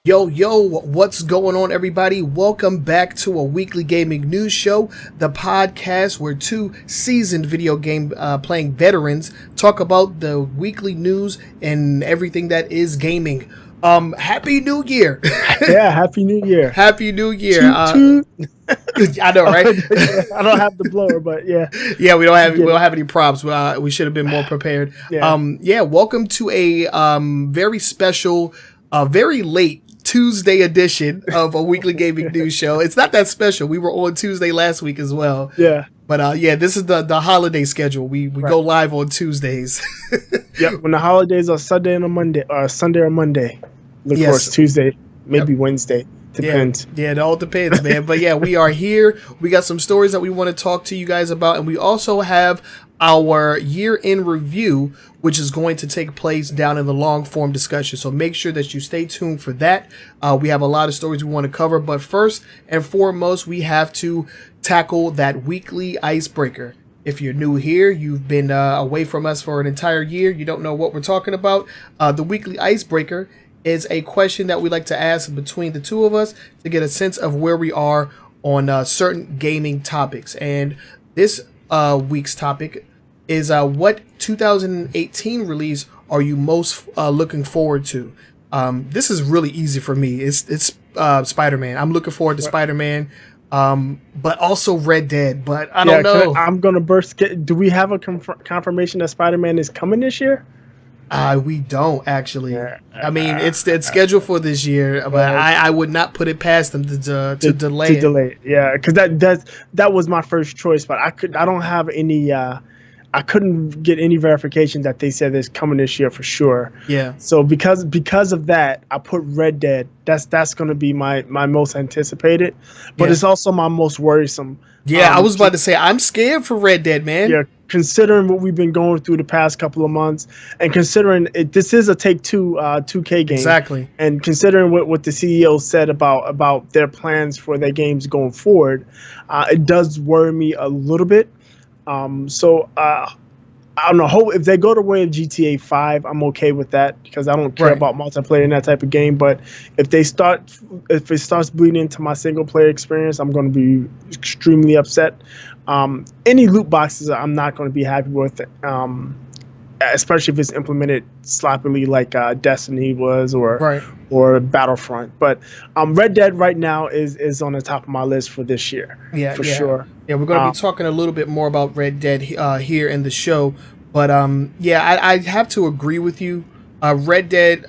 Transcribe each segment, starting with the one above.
Yo, what's going on, everybody? Welcome back to a weekly gaming news show, the podcast where two seasoned video game playing veterans talk about the weekly news and everything that is gaming. Happy New Year! Yeah, Happy New Year. Happy New Year! Toot, I know, right? I don't have the blower, but yeah. Yeah, we don't have any props. We should have been more prepared. Yeah. Welcome to a very special, very late Tuesday edition of a weekly gaming news show. It's not that special. We were on Tuesday last week as well. Yeah. But this is the holiday schedule. We go live on Tuesdays. Yep. When the holidays are Sunday and a Monday, or Sunday or Monday. Of course, Tuesday, maybe Wednesday. Depends. Yeah, it all depends, man. But yeah, we are here. We got some stories that we want to talk to you guys about, and we also have our year-end review, which is going to take place down in the long-form discussion. So make sure that you stay tuned for that. We have a lot of stories we want to cover, but first and foremost, we have to tackle that weekly icebreaker. If you're new here, you've been away from us for an entire year, you don't know what we're talking about. The weekly icebreaker is a question that we like to ask between the two of us to get a sense of where we are on certain gaming topics. And this week's topic is what 2018 release are you most looking forward to? This is really easy for me. It's Spider-Man. I'm looking forward to Spider-Man, but also Red Dead. But I don't know. I'm gonna burst. Do we have a confirmation that Spider-Man is coming this year? We don't actually. I mean, it's scheduled for this year, but I would not put it past them to delay it. Delay it. Yeah, because that was my first choice, but I don't have any. I couldn't get any verification that they said it's coming this year for sure. Yeah. So because of that, I put Red Dead. That's going to be my most anticipated, but it's also my most worrisome. Yeah, I was about to say I'm scared for Red Dead, man. Yeah, considering what we've been going through the past couple of months, and considering this is a Take-Two 2K game, exactly, and considering what the CEO said about their plans for their games going forward, it does worry me a little bit. I don't know. If they go the way of GTA 5, I'm okay with that because I don't care about multiplayer in that type of game. But if it starts bleeding into my single player experience, I'm going to be extremely upset. Any loot boxes, I'm not going to be happy with, especially if it's implemented sloppily like Destiny was or Battlefront. But Red Dead right now is on the top of my list for this year. Yeah, for sure. Yeah, we're going to be talking a little bit more about Red Dead here in the show. But I have to agree with you. Red Dead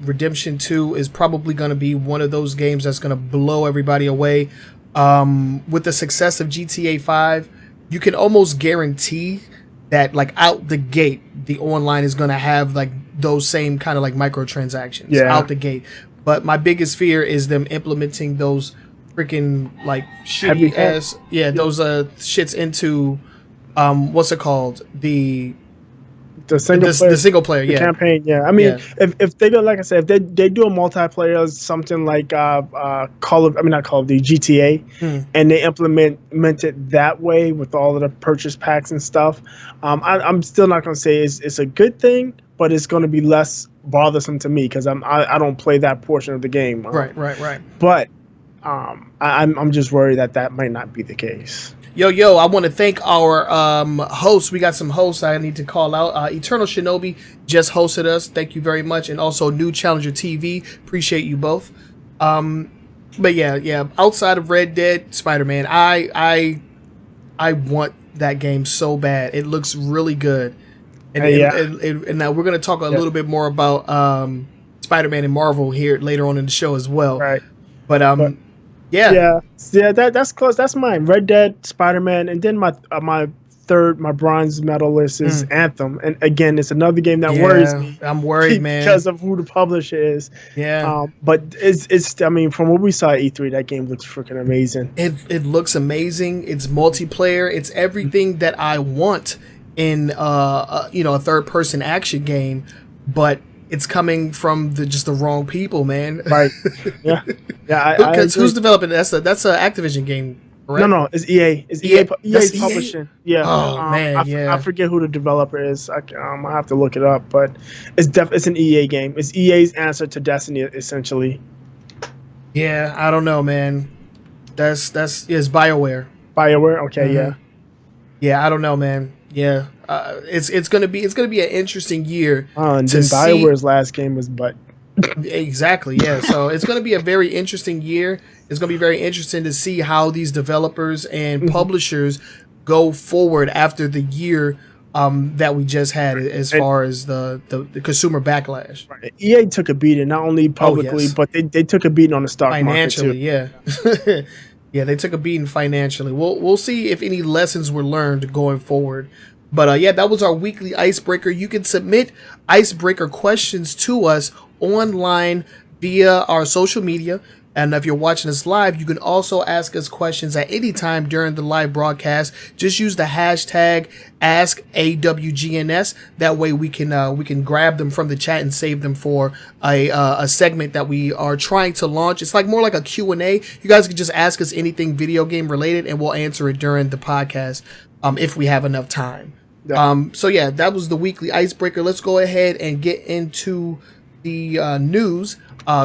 Redemption 2 is probably going to be one of those games that's going to blow everybody away. With the success of GTA 5, you can almost guarantee that like out the gate, the online is going to have like those same kind of like microtransactions out the gate. But my biggest fear is them implementing those freaking like shitty ass those shits into what's it called, the single player campaign. I mean, if they go, like I said, if they do a multiplayer, something like not Call of Duty, GTA, and they implement it that way with all of the purchase packs and stuff, I'm still not going to say it's a good thing, but it's going to be less bothersome to me because I don't play that portion of the game. Right. But I'm just worried that might not be the case. Yo, I want to thank our hosts. We got some hosts I need to call out. Eternal Shinobi just hosted us. Thank you very much. And also New Challenger TV. Appreciate you both. But yeah. Outside of Red Dead, Spider-Man, I want that game so bad. It looks really good. And now we're going to talk a little bit more about Spider-Man and Marvel here later on in the show as well. Right. But that's close. That's mine. Red Dead, Spider-Man, and then my bronze medal list is Anthem. And again, it's another game that worries me. I'm worried, man, because of who the publisher is. Yeah. But it's. I mean, from what we saw at E3, that game looks freaking amazing. It looks amazing. It's multiplayer. It's everything that I want in a third-person action game, but it's coming from the wrong people, man. Right. Yeah. Because who's developing that's an Activision game, correct? No, it's EA. It's EA publishing. Yeah. Oh man, I forget who the developer is. I have to look it up, but it's an EA game. It's EA's answer to Destiny, essentially. Yeah, I don't know, man. That's is BioWare. BioWare. Okay, Hmm. yeah. Yeah, I don't know, man. Yeah, it's gonna be an interesting year And to then see. BioWare's last game was but. Exactly, yeah. So it's going to be a very interesting year. It's going to be very interesting to see how these developers and Mhm. publishers go forward after the year that we just had, as And far as the consumer backlash. right, EA took a beating, not only Oh publicly, yes, but they took a beating on the stock market too. financially, yeah. Yeah, they took a beating financially. We'll see if any lessons were learned going forward. But yeah, that was our weekly icebreaker. You can submit icebreaker questions to us online via our social media. And if you're watching us live, you can also ask us questions at any time during the live broadcast. Just use the hashtag AskAWGNS. That way we can grab them from the chat and save them for a segment that we are trying to launch. It's like more like a Q&A. You guys can just ask us anything video game related, and we'll answer it during the podcast if we have enough time. Yeah. So yeah, that was the weekly icebreaker. Let's go ahead and get into the news.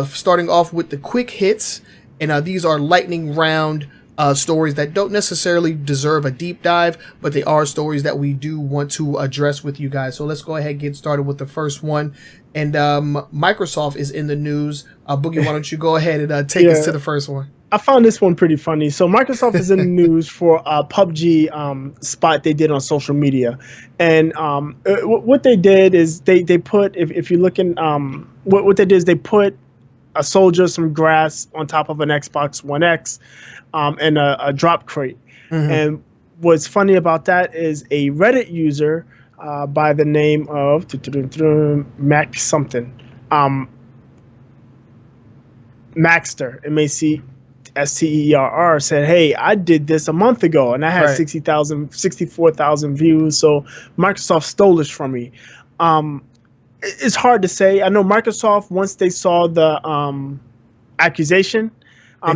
Starting off with the quick hits, and these are lightning round stories that don't necessarily deserve a deep dive, but they are stories that we do want to address with you guys. So let's go ahead and get started with the first one. And Microsoft is in the news. Boogie, why don't you go ahead and take us to the first one? I found this one pretty funny. So Microsoft is in the news for a PUBG spot they did on social media, and what they did is they put, if you look in what they did is they put a soldier, some grass on top of an Xbox One X, and a drop crate. Mm-hmm. And what's funny about that is a Reddit user by the name of Mac something, Maxter, MACSTERR, said, "Hey, I did this a month ago, and I had 64,000 views. So Microsoft stole this from me." It's hard to say. I know Microsoft, once they saw the accusation, they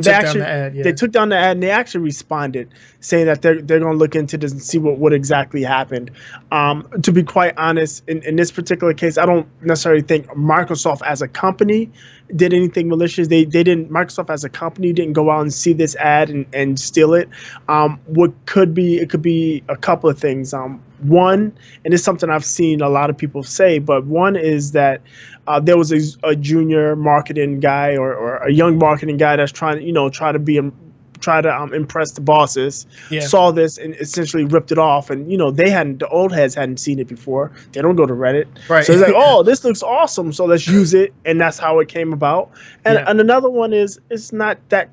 took down the ad, and they actually responded saying that they're going to look into this and see what exactly happened. To be quite honest, in this particular case, I don't necessarily think Microsoft as a company did anything malicious. They didn't. Microsoft as a company didn't go out and see this ad and steal it. What could be, it could be a couple of things. One, and it's something I've seen a lot of people say, but one is that there was a junior marketing guy or a young marketing guy that's trying to, try to impress the bosses, saw this and essentially ripped it off. And, the old heads hadn't seen it before. They don't go to Reddit. Right. So it's like, oh, this looks awesome, so let's use it. And that's how it came about. And another one is, it's not that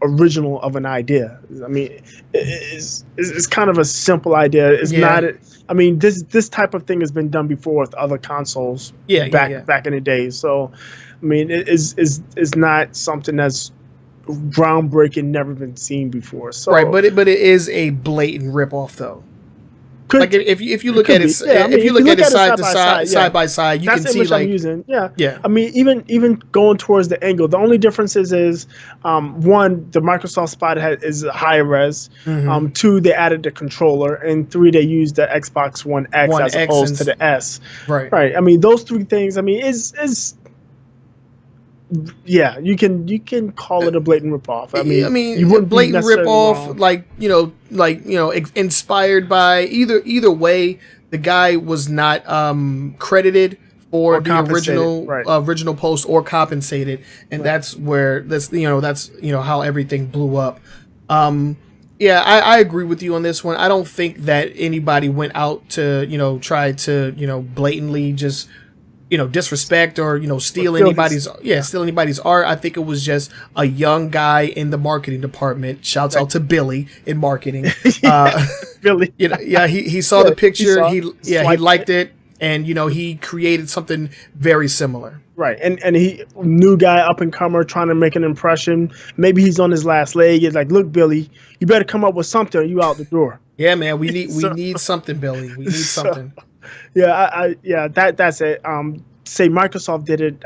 original of an idea. I mean, it's kind of a simple idea. It's not. I mean, this type of thing has been done before with other consoles. Back in the days. So, I mean, it is not something that's groundbreaking, never been seen before. So right, but it is a blatant ripoff though. Like if you look at it, if you look at it side by side, you can see like I'm using. Yeah. I mean, even going towards the angle, the only differences is one, the Microsoft spot is high res. Mm-hmm. Two, they added the controller, and three, they used the Xbox One X as opposed to the S. Right. I mean, those three things. I mean, is. Yeah, you can call it a blatant ripoff. I mean, you wouldn't blatant ripoff, inspired by either way. The guy was not credited for the original post or compensated, and that's how everything blew up. Yeah, I agree with you on this one. I don't think that anybody went out to try to blatantly just disrespect or steal anybody's art. I think it was just a young guy in the marketing department. Shouts out to Billy in marketing. Billy. He saw the picture. He liked it, and he created something very similar. Right, and he new guy, up and comer, trying to make an impression. Maybe he's on his last leg. It's like, look, Billy, you better come up with something, or you out the door. Yeah, man, we need something, Billy. We need something. That's it. Say Microsoft did it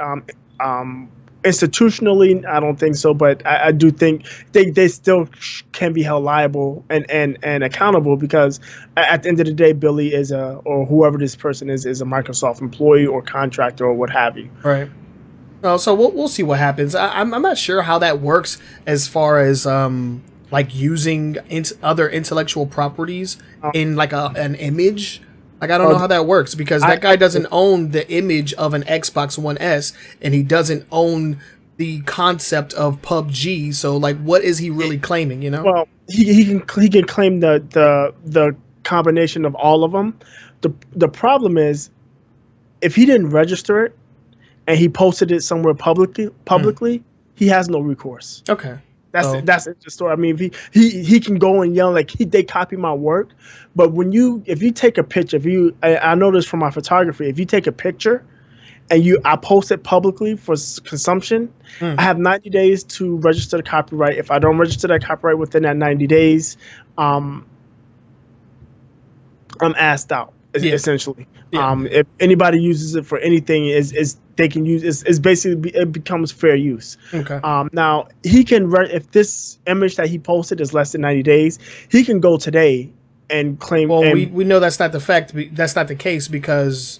institutionally, I don't think so, but I do think they still can be held liable and accountable, because at the end of the day, Billy is or whoever this person is a Microsoft employee or contractor or what have you. Right. So we'll see what happens. I'm not sure how that works as far as like using other intellectual properties in like an image. Like I don't know how that works because that guy doesn't own the image of an Xbox One S and he doesn't own the concept of PUBG. So like, what is he really claiming? You know? Well, he can claim the combination of all of them. The problem is if he didn't register it and he posted it somewhere publicly, he has no recourse. Okay. That's the story. I mean, if he can go and yell like they copy my work, but if you take a picture, I know this from my photography. If you take a picture and I post it publicly for consumption, I have 90 days to register the copyright. If I don't register that copyright within that 90 days, I'm asked out. Essentially, if anybody uses it for anything, is they can use is basically it becomes fair use. Okay. Now he can if this image that he posted is less than 90 days, he can go today and claim. Well, we know that's not the fact. That's not the case because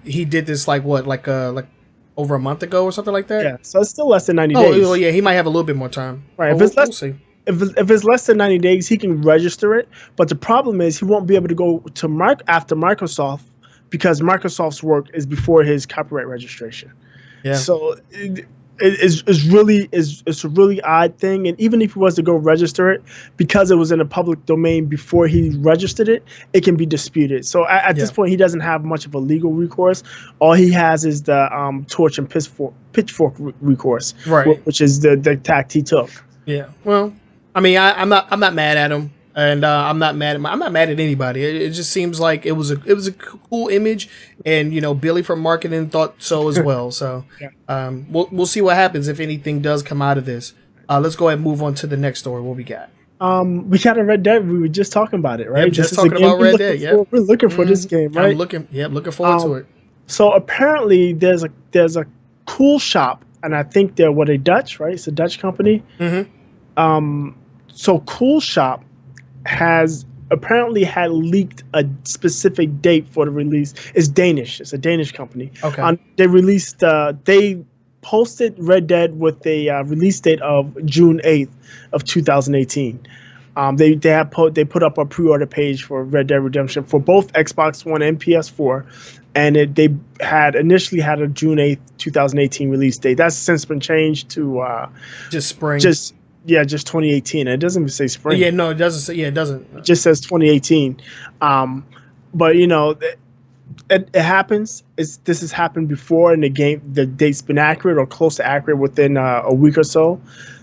he did this like over a month ago or something like that. Yeah, so it's still less than 90 days. Oh, well, yeah, he might have a little bit more time. Right. We'll see. If it's less than 90 days, he can register it. But the problem is he won't be able to go to after Microsoft because Microsoft's work is before his copyright registration. Yeah. So it's a really odd thing. And even if he was to go register it, because it was in a public domain before he registered it, it can be disputed. So at this point, he doesn't have much of a legal recourse. All he has is the torch and pitchfork recourse, right? Which is the tact he took. Yeah. Well, I mean, I'm not mad at him, and I'm not mad at anybody. It just seems like it was a cool image, and Billy from marketing thought so as well. So, we'll see what happens if anything does come out of this. Let's go ahead and move on to the next story. What we got? We got a Red Dead. We were just talking about it, right? Yep, just talking about Red Dead. Yeah, we're looking for this game, right? I'm looking forward to it. So apparently, there's a cool shop, and I think they're Dutch, right? It's a Dutch company. Mm-hmm. So Cool Shop has apparently had leaked a specific date for the release. It's Danish. It's a Danish company. Okay. They posted Red Dead with a release date of June 8th of 2018. They put up a pre-order page for Red Dead Redemption for both Xbox One and PS4, and they had initially had a June 8th 2018 release date. That's since been changed to just spring. Just 2018. It doesn't even say spring. Yeah, no, it doesn't say. Yeah, it doesn't. It just says 2018. But it happens. This has happened before in the game. The date's been accurate or close to accurate within a week or so.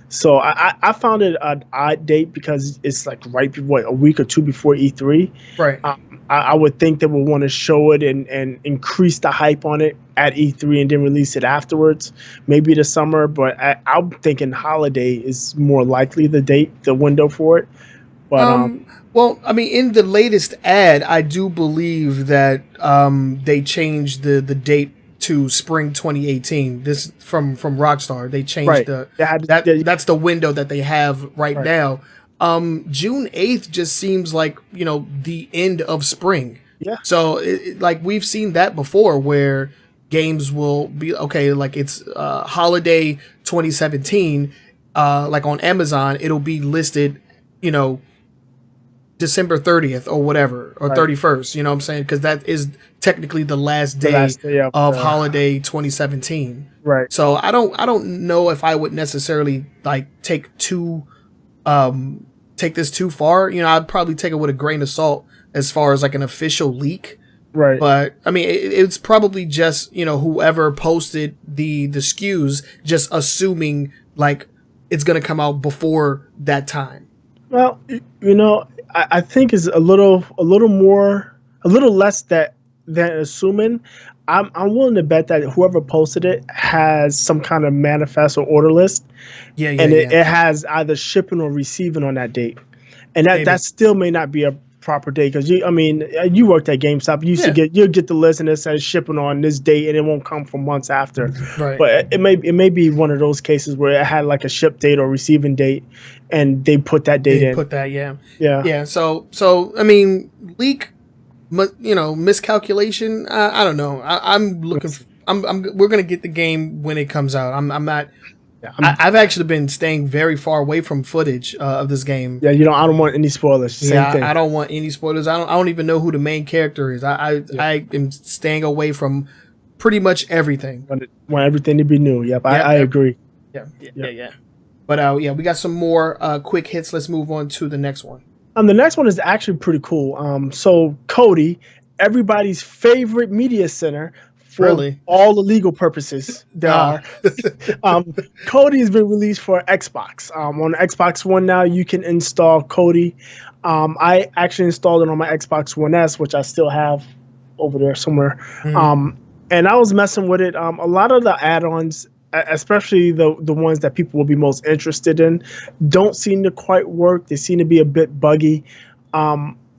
So I found it an odd date because it's like right before a week or two before E3. Right. I would think they would want to show it and increase the hype on it at E3 and then release it afterwards, maybe the summer. But I'm thinking holiday is more likely the window for it. But well, I mean, in the latest ad, I do believe that they changed the date to spring 2018. This from Rockstar. They changed that's the window that they have right now. June 8th just seems like, the end of spring. Yeah. So like we've seen that before where games will be like it's holiday 2017 like on Amazon it'll be listed, December 30th or whatever, or 31st, you know what I'm saying? Because that is technically the last day of holiday 2017. Right. So I don't know if I would necessarily like take this too far. I'd probably take it with a grain of salt as far as like an official leak. Right. But I mean, it's probably just, whoever posted the SKUs just assuming like it's going to come out before that time. Well, I think it's a little less than assuming. I'm willing to bet that whoever posted it has some kind of manifest or order list. It has either shipping or receiving on that date. And that still may not be a proper date because you worked at GameStop. You'll get the list and it says shipping on this date and it won't come for months after. Right. But it may be one of those cases where it had like a ship date or receiving date and they put that date in. Put that, yeah. So I mean, leak, miscalculation. I don't know. I'm we're gonna get the game when it comes out. I'm not. Yeah, I've actually been staying very far away from footage of this game. yeah, I don't want any spoilers. Same thing. I don't want any spoilers. I don't even know who the main character is. I am staying away from pretty much everything. Want everything to be new. Yep, I agree. Yeah. But we got some more quick hits. Let's move on to the next one. The next one is actually pretty cool. So Cody, everybody's favorite media center for all the legal purposes there are. Cody has been released for Xbox. On Xbox One now, you can install Cody. I actually installed it on my Xbox One S, which I still have over there somewhere. Mm-hmm. And I was messing with it. A lot of the add-ons, especially the ones that people will be most interested in, don't seem to quite work. They seem to be a bit buggy.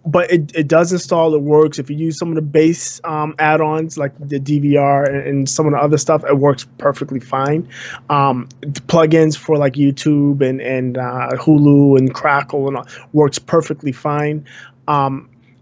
But it does install. It works. If you use some of the base add-ons like the DVR and some of the other stuff, it works perfectly fine. The plugins for like YouTube and Hulu and Crackle and all works perfectly fine.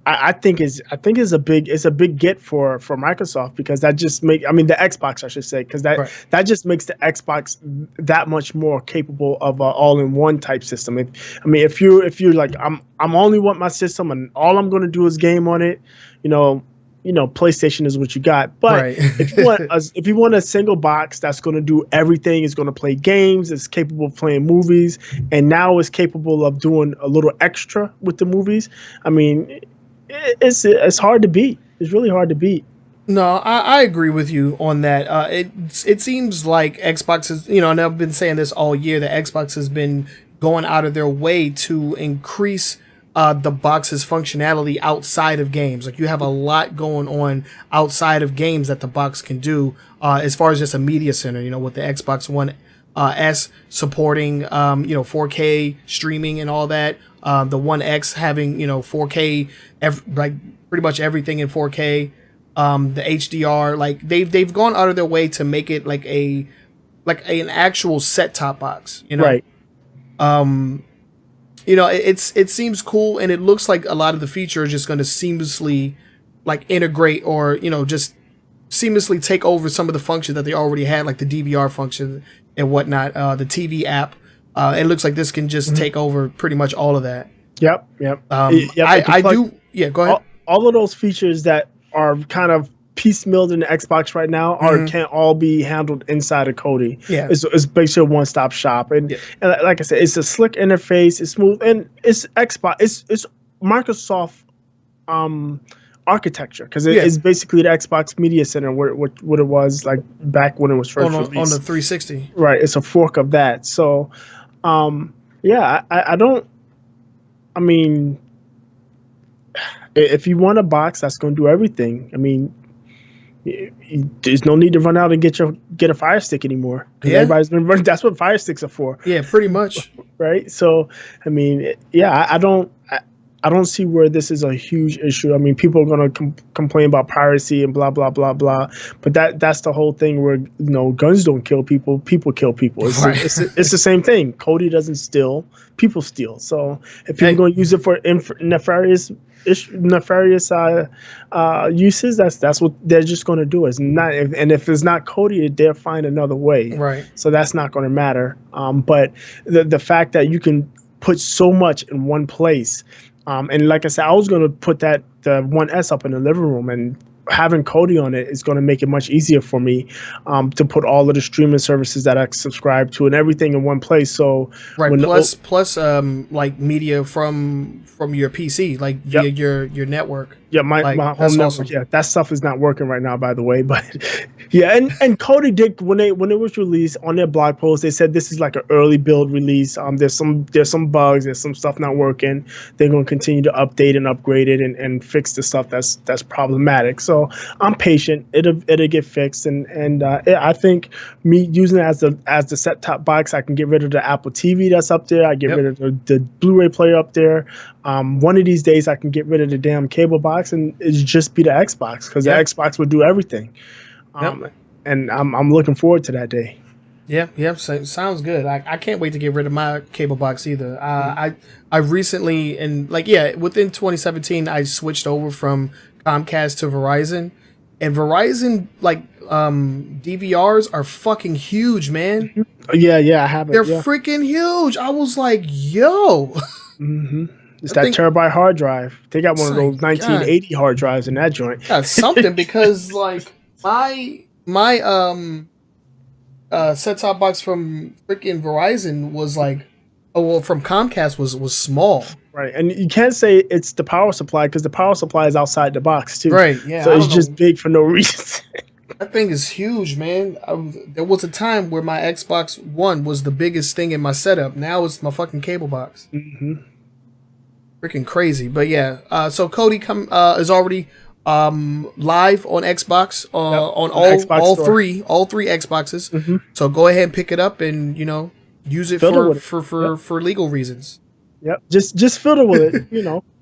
I think it's a big get for Microsoft, because that just the Xbox, I should say, because that just makes the Xbox that much more capable of an all-in-one type system. If you're like I'm only want my system and all I'm going to do is game on it, PlayStation is what you got. But if you want a single box that's going to do everything, it's going to play games, it's capable of playing movies, and now it's capable of doing a little extra with the movies. It's hard to beat. It's really hard to beat. No, I agree with you on that. It seems like Xbox is, and I've been saying this all year, that Xbox has been going out of their way to increase the box's functionality outside of games. Like, you have a lot going on outside of games that the box can do, as far as just a media center, with the Xbox One S supporting, 4K streaming and all that. The One X having, 4K, pretty much everything in 4K. The HDR, like they've gone out of their way to make it like an actual set-top box, Right. It seems cool, and it looks like a lot of the features are just going to seamlessly like integrate, or just seamlessly take over some of the functions that they already had, like the DVR function and whatnot. The TV app. It looks like this can just take over pretty much all of that. Yep. I do. Yeah, go ahead. All of those features that are kind of piecemealed in the Xbox right now can't all be handled inside of Kodi. Yeah, it's basically a one-stop shop, and like I said, it's a slick interface. It's smooth, and it's Xbox. It's Microsoft architecture, because it's basically the Xbox Media Center, what it was like back when it was first released on the 360. Right, it's a fork of that. So, I don't. If you want a box that's going to do everything, there's no need to run out and get a Fire Stick anymore. Everybody's been running. That's what Fire Sticks are for. Yeah, pretty much. Right. So, I don't see where this is a huge issue. People are going to complain about piracy and blah, blah, blah, blah. But that's the whole thing where, guns don't kill people. People kill people. It's the same thing. Kodi doesn't steal. People steal. So if people are going to use it for nefarious uses, that's what they're just going to do. It's not, and if it's not Kodi, they'll find another way. Right. So that's not going to matter. But the fact that you can put so much in one place. And like I said, I was going to put the One S up in the living room, and having Kodi on it is going to make it much easier for me to put all of the streaming services that I subscribe to and everything in one place. So plus like media from your PC, like via your network. Yeah, my home network. Awesome. Yeah, that stuff is not working right now, by the way. But yeah, and Kodi did, when it was released, on their blog post, they said this is like an early build release. There's some bugs, there's some stuff not working. They're going to continue to update and upgrade it and fix the stuff that's problematic. So I'm patient. It'll get fixed, and I think me using it as the set top box, I can get rid of the Apple TV that's up there. I get rid of the Blu-ray player up there. One of these days, I can get rid of the damn cable box and it's just be the Xbox, because the Xbox will do everything. And I'm looking forward to that day. Yeah, so, sounds good. I can't wait to get rid of my cable box either. I recently, within 2017, I switched over from Comcast to Verizon, and Verizon DVRs are fucking huge, man. Yeah, I have it. They're freaking huge. I was like, yo. It's that terabyte hard drive. They got one of those 1980 hard drives in that joint. That's something, because like my set-top box from freaking Verizon was like, from Comcast was small. Right, and you can't say it's the power supply, because the power supply is outside the box too. Right, yeah. So it's just big for no reason. That thing is huge, man. There was a time where my Xbox One was the biggest thing in my setup. Now it's my fucking cable box. Freaking crazy. But yeah, so Cody is already live on Xbox, on all three Xboxes. So go ahead and pick it up and use it for legal reasons. Yep, just fiddle with it,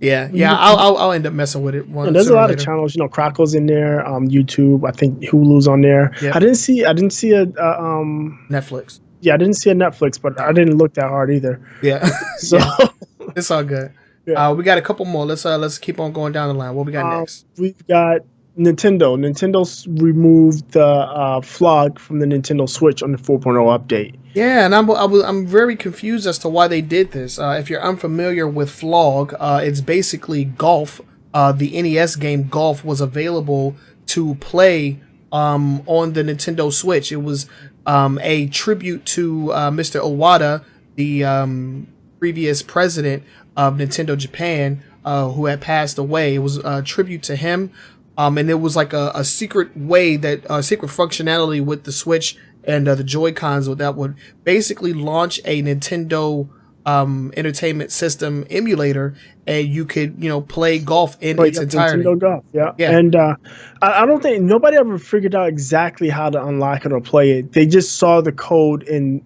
Yeah. I'll end up messing with it. There's a lot of channels, Crackle's in there, YouTube. I think Hulu's on there. Yep. I didn't see a Netflix. Yeah, I didn't see a Netflix, but I didn't look that hard either. Yeah, so it's all good. Yeah. We got a couple more. Let's keep on going down the line. What we got next? We've got Nintendo. Nintendo's removed the FLOG from the Nintendo Switch on the 4.0 update. Yeah, and I'm very confused as to why they did this. If you're unfamiliar with FLOG, it's basically golf. The NES game Golf was available to play on the Nintendo Switch. It was a tribute to Mr. Iwata, the previous president of Nintendo Japan, who had passed away. It was a tribute to him. And it was like a secret way secret functionality with the Switch and the Joy-Cons that would basically launch a Nintendo Entertainment System emulator, and you could play golf in its entirety. Nintendo Golf, yeah. And I don't think nobody ever figured out exactly how to unlock it or play it. They just saw the code in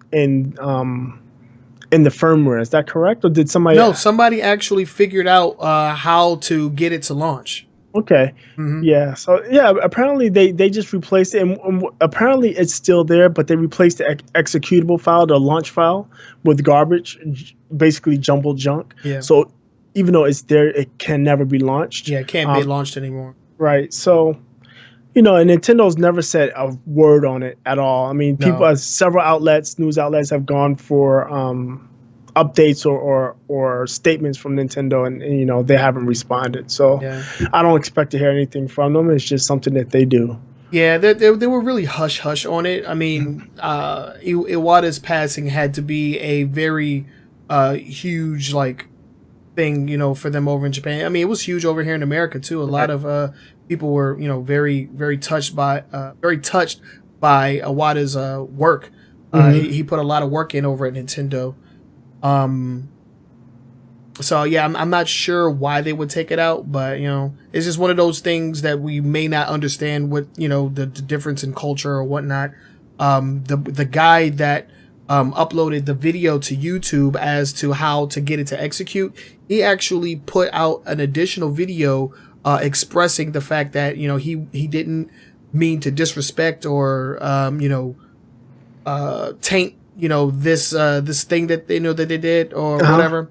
the firmware. Is that correct, or did somebody? No, somebody actually figured out how to get it to launch. Okay. Yeah. So yeah, apparently they just replaced it, and apparently it's still there, but they replaced the executable file, the launch file, with garbage, basically jumbled junk. Yeah. So even though it's there, it can never be launched. Yeah, it can't be launched anymore. Right. So, and Nintendo's never said a word on it at all. I mean, several news outlets have gone for updates or statements from Nintendo, and they haven't responded. So I don't expect to hear anything from them. It's just something that they do. Yeah, they were really hush on it. I mean, Iwata's passing had to be a very huge thing, for them over in Japan. I mean, it was huge over here in America too. A lot of people were, very, very touched by Iwata's work. He put a lot of work in over at Nintendo. So yeah, I'm not sure why they would take it out, but it's just one of those things that we may not understand what the difference in culture or whatnot. The guy that uploaded the video to YouTube as to how to get it to execute, he actually put out an additional video expressing the fact that he didn't mean to disrespect or taint this thing that that they did or whatever,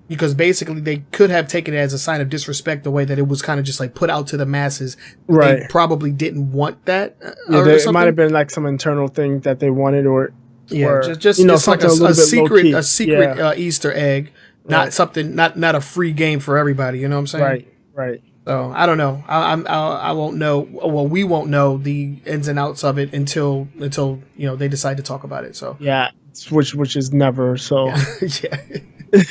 because basically they could have taken it as a sign of disrespect, the way that it was kind of just put out to the masses. Right. They probably didn't want that. It might have been some internal thing that they wanted, or just it's like a secret Easter egg, not something, not a free game for everybody. You know what I'm saying? Right. So I don't know. I won't know. Well, we won't know the ins and outs of it until they decide to talk about it. So yeah, which is never. So yeah.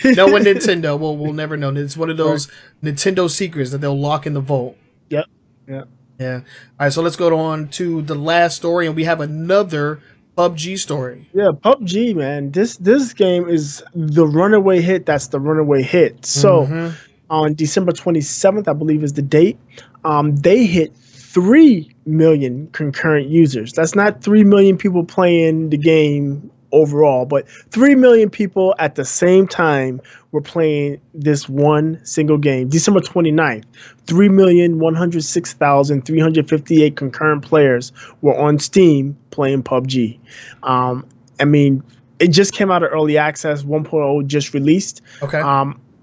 No one Nintendo will never know. It's one of those Nintendo secrets that they'll lock in the vault. Yep. Yeah. All right, so let's go on to the last story, and we have another PUBG story. Yeah, PUBG, man. This game is the runaway hit. That's the runaway hit. So. On December 27th, I believe is the date, they hit 3 million concurrent users. That's not 3 million people playing the game overall, but 3 million people at the same time were playing this one single game. December 29th, 3,106,358 concurrent players were on Steam playing PUBG. I mean, it just came out of early access. 1.0 just released. Okay.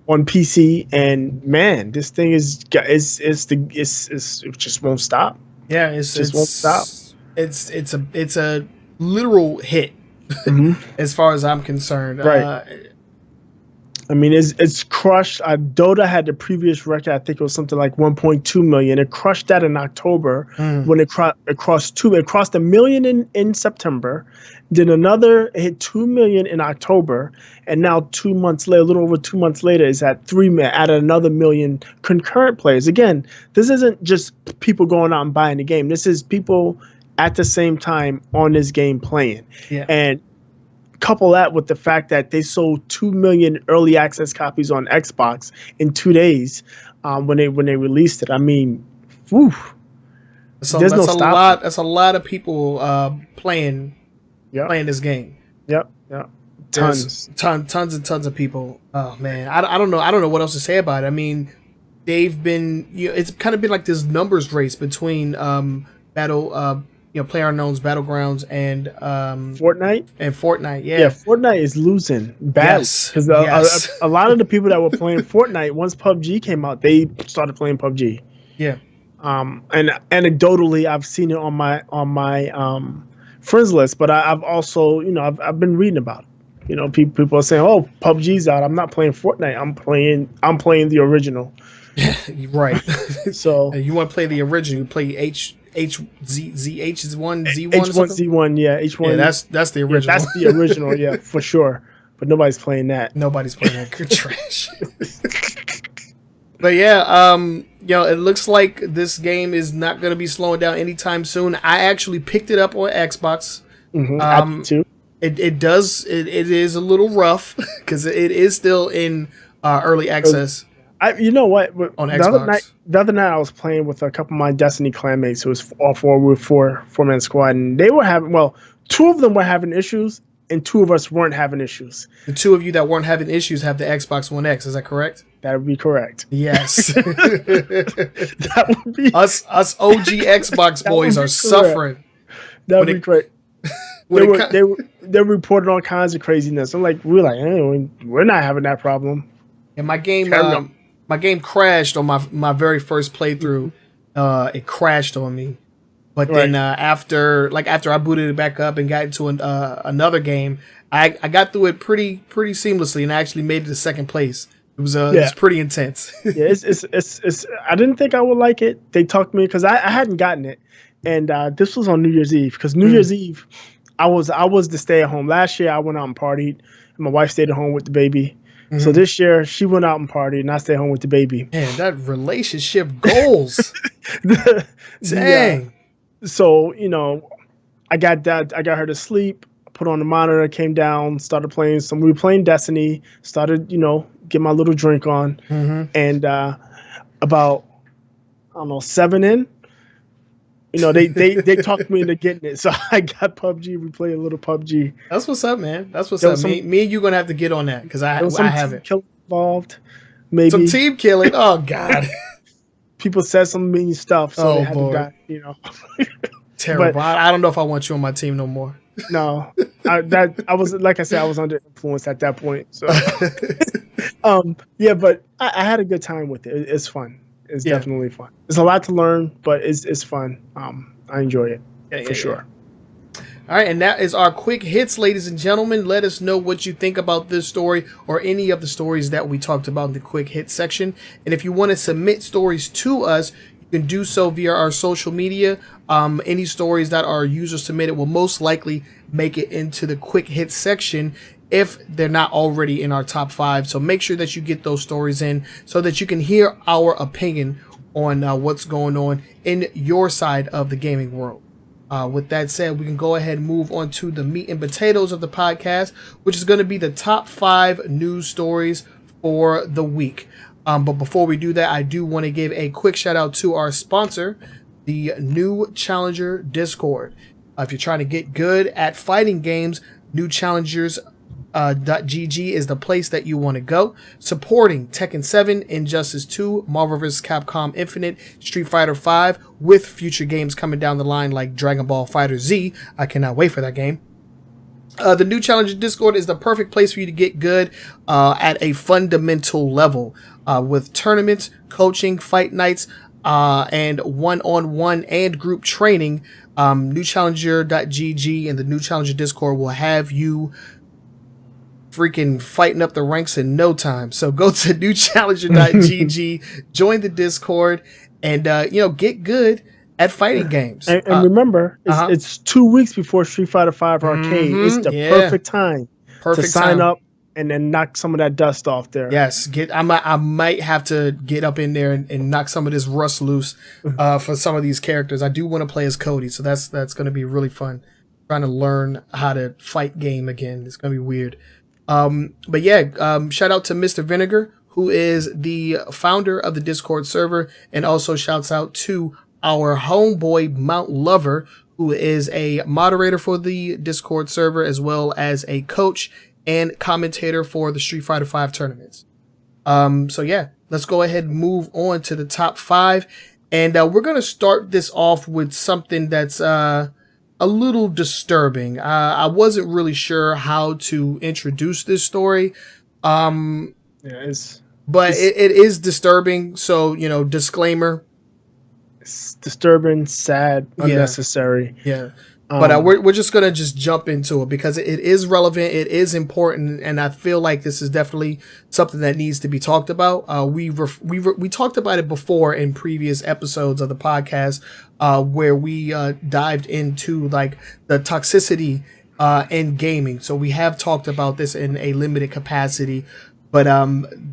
on PC, and man, this thing it just won't stop. Yeah, Won't stop. It's a literal hit as far as I'm concerned. Right. I mean, it's crushed. Dota had the previous record. I think it was something like 1.2 million. It crushed that in October when it crossed 2. It crossed 1 million in September. Then it hit 2 million in October, and now 2 months later, a little over 2 months later, is at 3 million. Added another 1 million concurrent players. Again, this isn't just people going out and buying the game. This is people at the same time on this game playing. Yeah. And couple that with the fact that they sold 2 million early access copies on Xbox in 2 days when they released it. I mean, whew, that's a lot of people playing this game. Yep. Tons and tons of people. Oh man, I don't know what else to say about it. I mean, they've been it's kind of been like this numbers race between PlayerUnknown's Battlegrounds and Fortnite. Yeah, Fortnite is losing badly because a lot of the people that were playing Fortnite once PUBG came out, they started playing PUBG. Yeah. And anecdotally, I've seen it on my friends list, but I've also I've been reading about it. People are saying, "Oh, PUBG's out. I'm not playing Fortnite. I'm playing the original." Right. So you want to play the original? You play H1Z1. H1Z1, yeah, H1. Yeah, that's the original. Yeah, that's the original, yeah, for sure. But nobody's playing that. Nobody's playing that. Good trash. But yeah, it looks like this game is not going to be slowing down anytime soon. I actually picked it up on Xbox. I did too. It is a little rough because it is still in early access. You know what? On Xbox. The other night I was playing with a couple of my Destiny clanmates who was all four-man squad, and they were having, 2 of them were having issues, and 2 of us weren't having issues. The 2 of you that weren't having issues have the Xbox One X, is that correct? That would be correct. Yes. That would be us OG Xbox boys are suffering. That would be great. They reported all kinds of craziness. I'm like, we're not having that problem. And my game crashed on my very first playthrough. It crashed on me, but then after I booted it back up and got into another game, I got through it pretty seamlessly and I actually made it to second place. It was pretty intense. Yeah, it's I didn't think I would like it. They talked to me because I hadn't gotten it, and this was on New Year's Eve. Because New Year's Eve, I was the stay at home. Last year I went out and partied, and my wife stayed at home with the baby. So this year she went out and partied, and I stayed home with the baby. Man, that relationship goals. Dang. So I got her to sleep. Put on the monitor, came down, started playing some. We were playing Destiny. Started get my little drink on, and about 7 in. They talked me into getting it, so I got PUBG. We played a little PUBG. That's what's up, man. That's what's up. Me and you gonna have to get on that because I haven't. Team killing involved, maybe some team killing. Oh God, people said some mean stuff, so they had to die. Terrible. But I don't know if I want you on my team no more. No, I was like I said, I was under influence at that point. So, but I had a good time with it. It's fun. It's definitely fun. It's a lot to learn, but it's fun. I enjoy it for sure. All right, and that is our quick hits, ladies and gentlemen. Let us know what you think about this story or any of the stories that we talked about in the quick hit section. And if you want to submit stories to us, you can do so via our social media. Any stories that are user submitted will most likely make it into the quick hit section if they're not already in our top 5. So make sure that you get those stories in so that you can hear our opinion on what's going on in your side of the gaming world. With that said, we can go ahead and move on to the meat and potatoes of the podcast, which is going to be the top 5 news stories for the week. But before we do that, I do want to give a quick shout out to our sponsor, the New Challenger Discord. If you're trying to get good at fighting games, New Challengers .gg is the place that you want to go. Supporting Tekken 7, Injustice 2, Marvel vs. Capcom Infinite, Street Fighter 5, with future games coming down the line like Dragon Ball Fighter Z. I cannot wait for that game. The new Challenger Discord is the perfect place for you to get good at a fundamental level with tournaments, coaching, fight nights, and one-on-one and group training. NewChallenger.gg and the New Challenger Discord will have you freaking fighting up the ranks in no time. So go to NewChallenger.gg, join the Discord, and get good at fighting games. And remember, it's 2 weeks before Street Fighter V Arcade. It's the perfect time to sign up and then knock some of that dust off there. Yes, I might have to get up in there and knock some of this rust loose for some of these characters. I do want to play as Cody, so that's going to be really fun. Trying to learn how to fight game again. It's going to be weird. But yeah, shout out to Mr. Vinegar, who is the founder of the Discord server, and also shouts out to our homeboy Mount Lover, who is a moderator for the Discord server, as well as a coach and commentator for the Street Fighter V tournaments. So yeah, let's go ahead and move on to the top 5. And we're going to start this off with something that's a little disturbing. I wasn't really sure how to introduce this story. But it is disturbing. So, disclaimer. It's disturbing, sad, unnecessary. Yeah. But we're just going to just jump into it because it is relevant. It is important. And I feel like this is definitely something that needs to be talked about. We talked about it before in previous episodes of the podcast, where we dived into like the toxicity in gaming. So we have talked about this in a limited capacity. But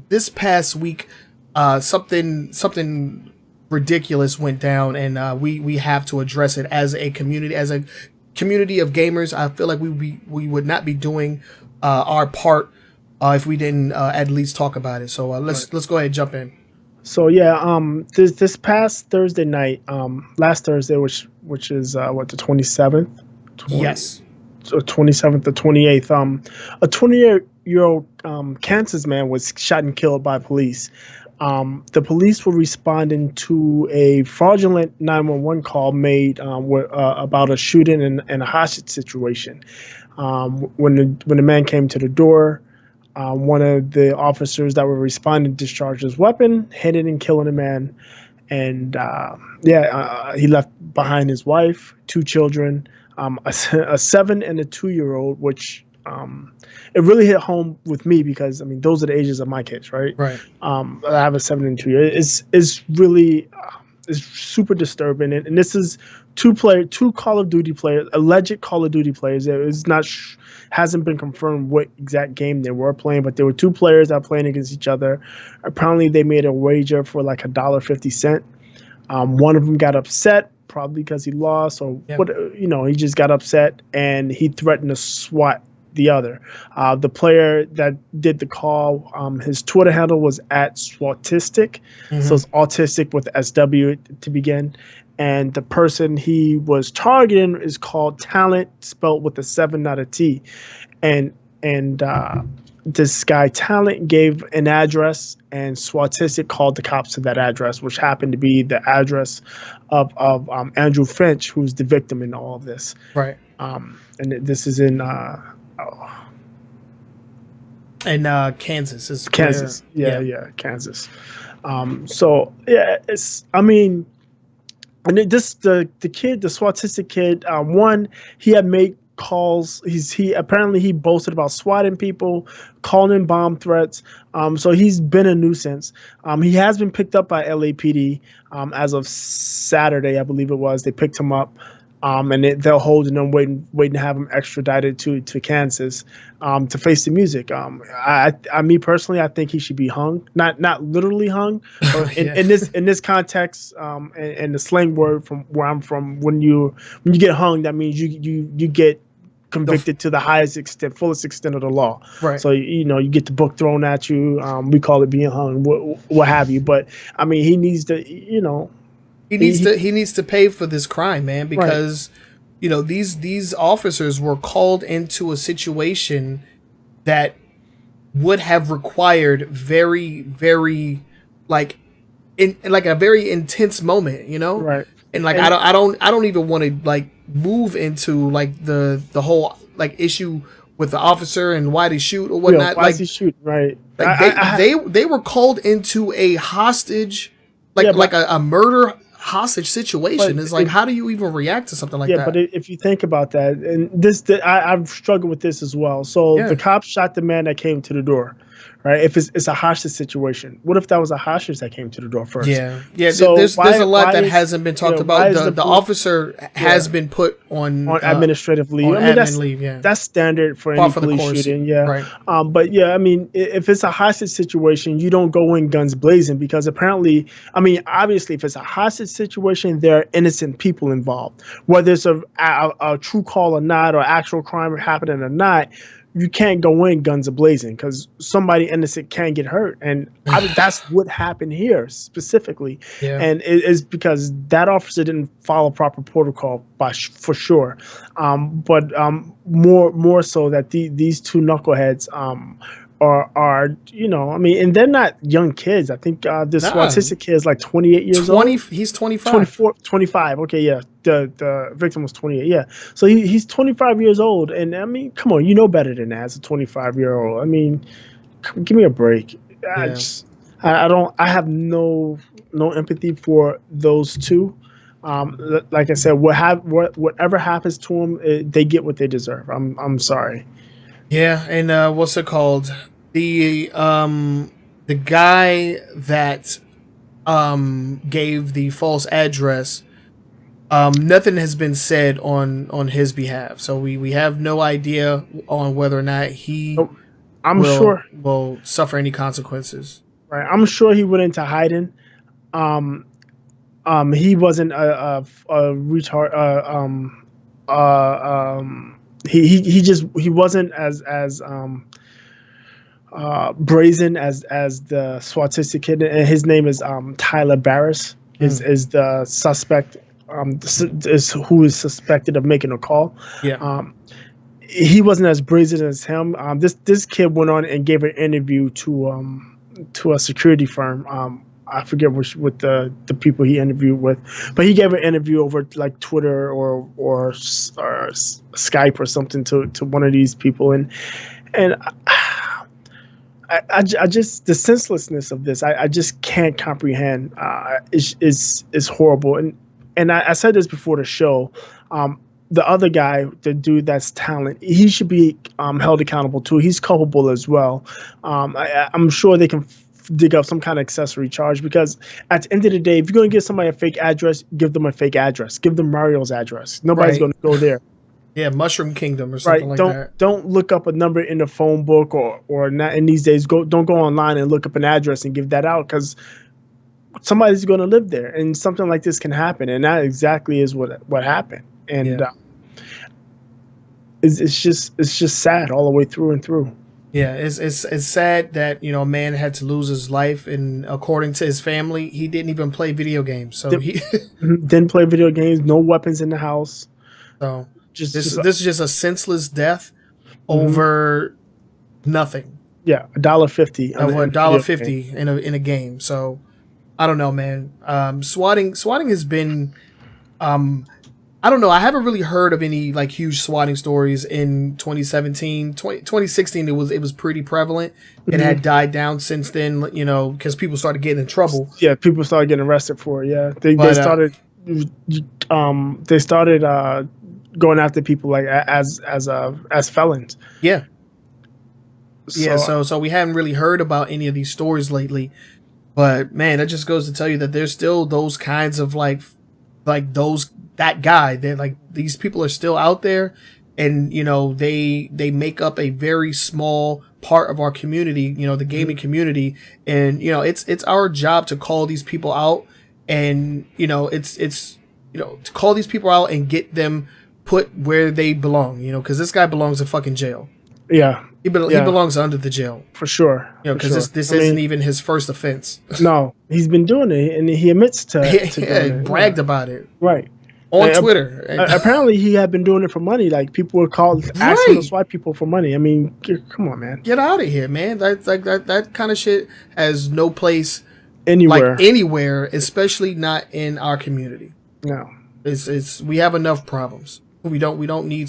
this past week, something ridiculous went down, and we have to address it as a community of gamers. I feel like we would not be doing our part if we didn't at least talk about it. So let's go ahead and jump in. So yeah, this past Thursday night, last Thursday, which is the 27th. Yes. So 27th to 28th. A 28-year-old Kansas man was shot and killed by police. The police were responding to a fraudulent 911 call made about a shooting and a hostage situation. When the man came to the door, one of the officers that were responding discharged his weapon, hitting and killing a man. And he left behind his wife, 2 children, a 7 and a 2-year-old, which it really hit home with me because those are the ages of my kids, right? Right. I have a 7 and 2 year. It's really it's super disturbing, and this is 2 Call of Duty players, alleged Call of Duty players. It's not hasn't been confirmed what exact game they were playing, but there were 2 players that were playing against each other. Apparently, they made a wager for like $1.50. One of them got upset, probably because he lost, or he just got upset and he threatened to SWAT the other. The player that did the call, his Twitter handle was @Swatistic, so it's autistic with SW to begin. And the person he was targeting is called Talent, spelled with a 7, not a T. And this guy Talent gave an address, and Swatistic called the cops to that address, which happened to be the address of Andrew Finch, who's the victim in all of this. Right. And this is in and Kansas is Kansas. Kansas. It's and the kid, the Swatistic kid, one, he had made calls. He apparently boasted about swatting people, calling in bomb threats. So he's been a nuisance. He has been picked up by LAPD as of Saturday, I believe it was. They picked him up. And they're holding him, waiting to have him extradited to Kansas to face the music. Me personally, I think he should be hung, not literally hung, but in this context, and the slang word from where I'm from, when you get hung, that means you get convicted to the highest extent, fullest extent of the law. Right. So you get the book thrown at you. We call it being hung, what have you. But he needs to, He needs to pay for this crime, man, because these officers were called into a situation that would have required very, very a very intense moment, Right. And I don't even want to move into the whole like issue with the officer and why they shoot or whatnot. Why like is he shoot? Right. like they were called into a hostage, like a murder hostage situation. It's like, how do you even react to something like that? Yeah, but if you think about that, and I've struggled with this as well. So the cops shot the man that came to the door, right? If it's a hostage situation, what if that was a hostage that came to the door first? Yeah. So there's a lot that hasn't been talked about. The officer has been put on administrative leave. Admin leave. That's standard for any police shooting. Yeah. Right. But yeah, I mean, if it's a hostage situation, you don't go in guns blazing, because apparently, I mean, obviously, if it's a hostage situation, there are innocent people involved. Whether it's a true call or not, or actual crime happening or not, you can't go in guns a-blazing, because somebody innocent can get hurt. And that's what happened here specifically. Yeah. And it is because that officer didn't follow proper protocol for sure. But more so that these two knuckleheads are, you know, I mean, and they're not young kids. I think this autistic kid is like 28 years old. He's 25. 24, 25. Okay, yeah. The victim was 28. Yeah. So he's 25 years old. And I mean, come on, you know better than that as a 25-year-old. I mean, give me a break. Yeah. I have no empathy for those two. Like I said, whatever happens to them, they get what they deserve. I'm sorry. Yeah, and what's it called? The guy that gave the false address, nothing has been said on his behalf, so we have no idea on whether or not he will suffer any consequences. Right, I'm sure he went into hiding. He wasn't a retard. He wasn't as brazen as the SWATistic kid, and his name is Tyler Barris is the suspect, is who is suspected of making a call. Yeah. He wasn't as brazen as him. This kid went on and gave an interview to a security firm. I forget what the people he interviewed with, but he gave an interview over like Twitter or Skype or something to one of these people, and I just, the senselessness of this, I just can't comprehend. Is horrible, and I said this before the show. The other guy, the dude that's talent, he should be held accountable too. He's culpable as well. I'm sure they can dig up some kind of accessory charge, because at the end of the day, if you're going to give somebody a fake address, give them a fake address. Give them Mario's address. Nobody's going to go there. Yeah, Mushroom Kingdom or something like that. Don't look up a number in the phone book or not. In these days, don't go online and look up an address and give that out, because somebody's going to live there, and something like this can happen, and that exactly is what happened. And it's just sad all the way through and through. Yeah, it's sad that, you know, a man had to lose his life, and according to his family, he didn't even play video games. So he didn't play video games. No weapons in the house. So this is just a senseless death over nothing. Yeah, $1.50. $1.50 in a game. So I don't know, man. Swatting has been I don't know. I haven't really heard of any like huge swatting stories in 2017. 2016, it was pretty prevalent. It had died down since then, you know, because people started getting in trouble. Yeah, people started getting arrested for it. Yeah, they started going after people like as felons. Yeah. So we haven't really heard about any of these stories lately. But man, that just goes to tell you that there's still those kinds of like that guy. They're like, these people are still out there, and you know they make up a very small part of our community, you know, the gaming community, and you know it's our job to call these people out, and you know it's you know, to call these people out and get them put where they belong, you know, because this guy belongs in fucking jail. Yeah. He belongs under the jail. For sure. You know, because this isn't even his first offense. No, he's been doing it, and he admits to doing it. He bragged about it. Right. On Twitter. Apparently, he had been doing it for money. Like, people would ask him to swipe people for money. I mean, come on, man. Get out of here, man. That kind of shit has no place anywhere. Like, anywhere, especially not in our community. No. We have enough problems. We don't need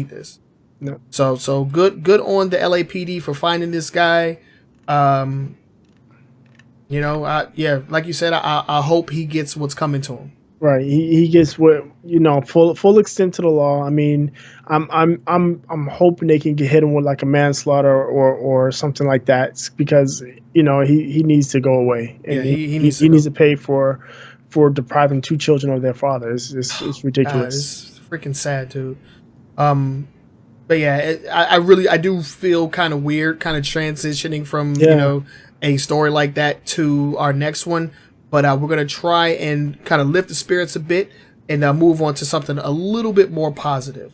this. No. So good on the LAPD for finding this guy. You know, like you said, I hope he gets what's coming to him. Right. He gets what, full extent to the law. I mean, I'm hoping they can hit him with like a manslaughter or something like that, because he needs to go away, and he needs to pay for depriving 2 children of their father. It's ridiculous. It's freaking sad, dude. But yeah, I do feel kind of weird, kind of transitioning from a story like that to our next one. But we're gonna try and kind of lift the spirits a bit and move on to something a little bit more positive.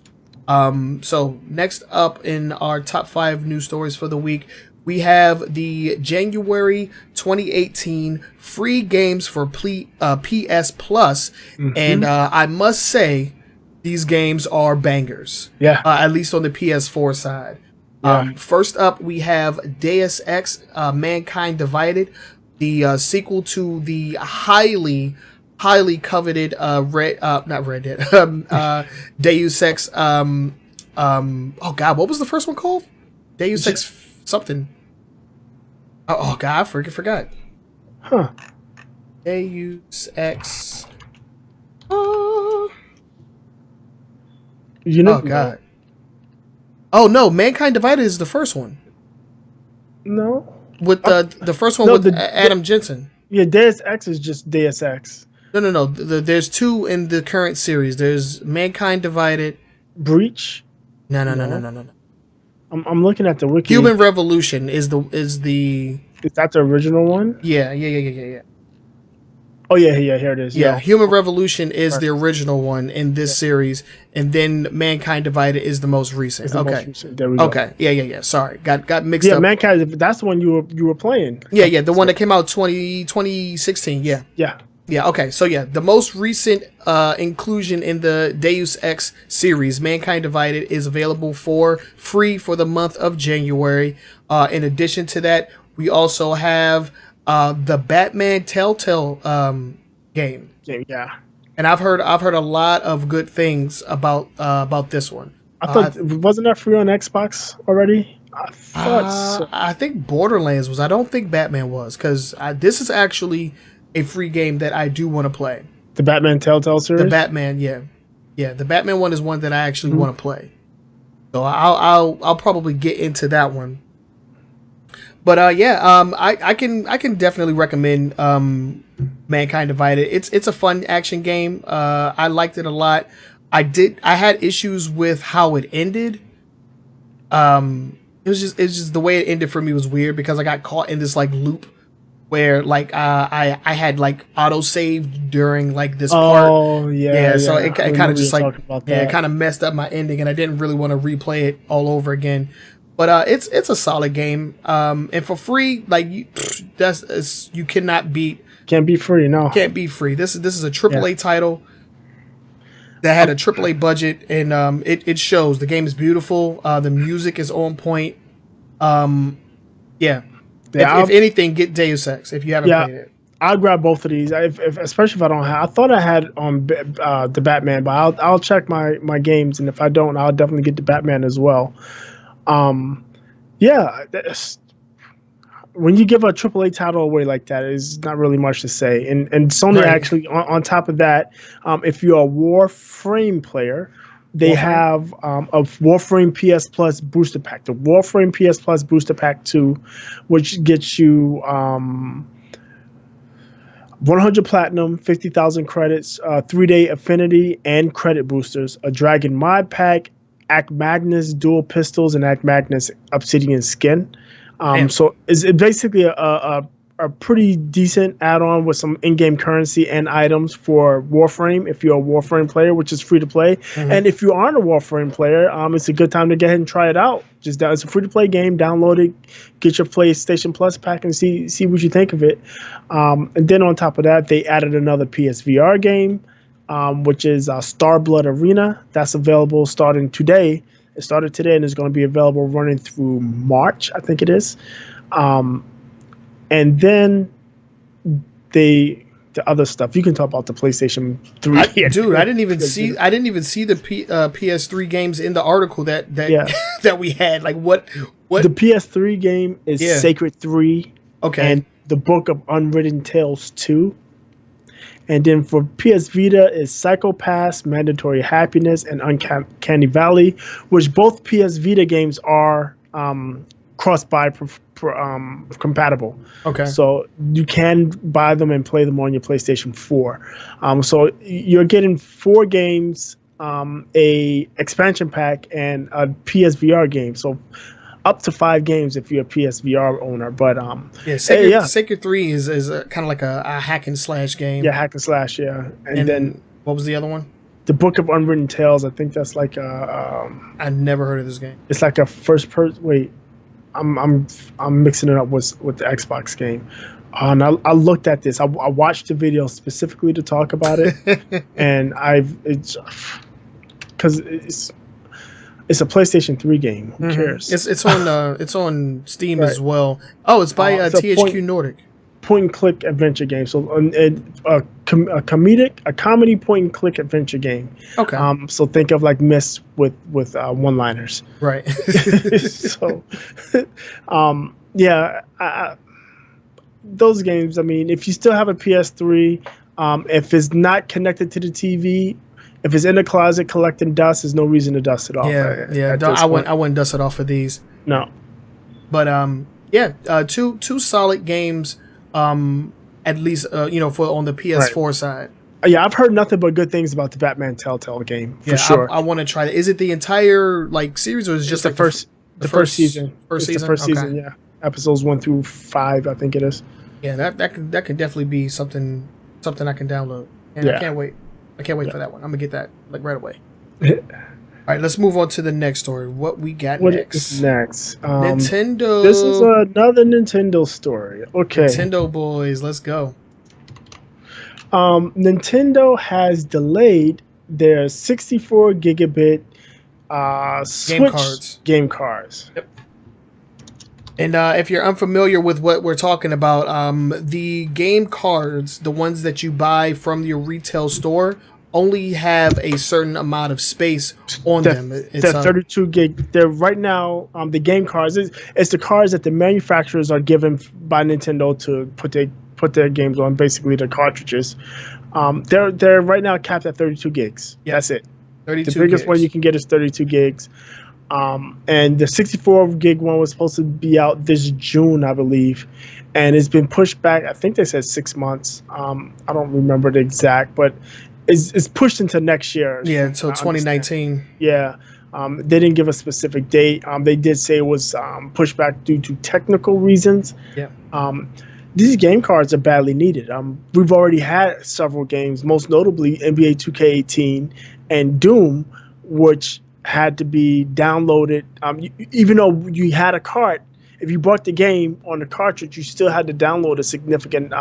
So next up in our top 5 news stories for the week, we have the January 2018 free games for PS Plus, and I must say these games are bangers. Yeah. At least on the PS4 side. Yeah. First up, we have Deus Ex: Mankind Divided, the sequel to the highly coveted not Red Dead, Deus Ex. Oh God, what was the first one called? Deus Ex something. Oh God, I forgot. Huh. Deus Ex. Oh God. Oh no, Mankind Divided is the first one. No. With the first one with Adam Jensen. Yeah, Deus Ex is just Deus Ex. No. There's 2 in the current series. There's Mankind Divided. Breach. No. I'm looking at the wiki. Human Revolution is the. Is that the original one? Yeah. Oh yeah, here it is. Yeah, Human Revolution is the original one in this series, and then Mankind Divided is the most recent. Most recent. There we go. Okay. Yeah. Sorry, got mixed up. Yeah, Mankind. That's the one you were playing. Yeah. The one that came out 2016. Yeah. Yeah. Okay. So yeah, the most recent inclusion in the Deus Ex series, Mankind Divided, is available for free for the month of January. In addition to that, we also have the Batman Telltale game. Yeah. And I've heard a lot of good things about this one. I thought wasn't that free on Xbox already? I thought so. I think Borderlands was. I don't think Batman was, because this is actually a free game that I do want to play. The Batman Telltale series? The Batman, yeah. The Batman one is one that I actually want to play. So I'll probably get into that one. But I can definitely recommend Mankind Divided. It's a fun action game. I liked it a lot. I had issues with how it ended. It's just the way it ended for me was weird, because I got caught in this like loop where like I had like auto saved during like this part. Oh yeah. So it kind of just like it kind of messed up my ending, and I didn't really want to replay it all over again. But it's a solid game, and for free, like you cannot beat. Can't be free, no. Can't be free. This is a AAA title that had a AAA budget, and it shows. The game is beautiful. The music is on point. If anything, get Deus Ex if you haven't played it. I'll grab both of these, especially if I don't have. I thought I had the Batman, but I'll check my games, and if I don't, I'll definitely get the Batman as well. When you give a AAA title away like that, it's not really much to say. And Sony actually, on top of that, if you're a Warframe player, they have a Warframe PS Plus booster pack. The Warframe PS Plus booster pack 2, which gets you 100 platinum, 50,000 credits, 3-day affinity and credit boosters, a Dragon mod pack, Act Magnus dual pistols, and Act Magnus obsidian skin. So it's basically a pretty decent add-on with some in-game currency and items for Warframe if you're a Warframe player, which is free to play. And if you aren't a Warframe player, it's a good time to go ahead and try it out. It's a free-to-play game. Download it, get your PlayStation Plus pack, and see what you think of it. And then on top of that, they added another PSVR game, which is Starblood Arena. That's available starting today. It started today and is going to be available running through March, I think it is. And then they the other stuff. You can talk about the PlayStation 3. Dude, I didn't even see the PS3 games in the article that that we had. Like what the PS3 game is Sacred 3. Okay. And the Book of Unwritten Tales 2. And then for PS Vita is Psycho Pass, Mandatory Happiness, and Uncanny Valley, which both PS Vita games are cross-buy compatible. Okay. So you can buy them and play them on your PlayStation 4. So you're getting 4 games, a expansion pack, and a PSVR game. So up to 5 games if you're a PSVR owner. But Sacred 3 is kind of like a hack and slash game. Yeah, hack and slash. Yeah, and then what was the other one? The Book of Unwritten Tales. I think that's like a. I've never heard of this game. It's like a first person. Wait, I'm mixing it up with the Xbox game. And I looked at this. I watched the video specifically to talk about it, and because it's a PlayStation 3 game. Who cares? It's on Steam as well. Oh, it's by THQ Nordic. Point and click adventure game. So a comedy point and click adventure game. Okay. So think of like Myst with one-liners. Right. So, those games. I mean, if you still have a PS3, if it's not connected to the TV. If it's in the closet collecting dust, there's no reason to dust it off. I wouldn't dust it off for these. No. But two solid games, at least for on the PS4 side. Yeah, I've heard nothing but good things about the Batman Telltale game for sure. I want to try that. Is it the entire series, or is it just the first season? First season. The first season, yeah. Episodes 1 through 5, I think it is. Yeah, that could definitely be something I can download. And I can't wait. I can't wait for that one. I'm gonna get that right away. All right, let's move on to the next story. What we got next? Is next? Nintendo. This is another Nintendo story. Okay. Nintendo boys, let's go. Nintendo has delayed their 64 gigabit Switch game cards. Yep. And if you're unfamiliar with what we're talking about, the game cards, the ones that you buy from your retail store, only have a certain amount of space on them. They're 32 gig. They're right now, the game cards, it's the cards that the manufacturers are given by Nintendo to put their games on, basically the cartridges. They're right now capped at 32 gigs. Yep. That's it. 32 the biggest gigs. one you can get is 32 gigs. And the 64 gig one was supposed to be out this June, I believe, and it's been pushed back. I think they said 6 months. I don't remember the exact, but it's pushed into next year. Yeah, until 2019. Yeah, they didn't give a specific date. They did say it was pushed back due to technical reasons. Yeah. These game cards are badly needed. We've already had several games, most notably NBA 2K18 and Doom, which had to be downloaded. Even though you had a cart, if you bought the game on the cartridge, you still had to download a significant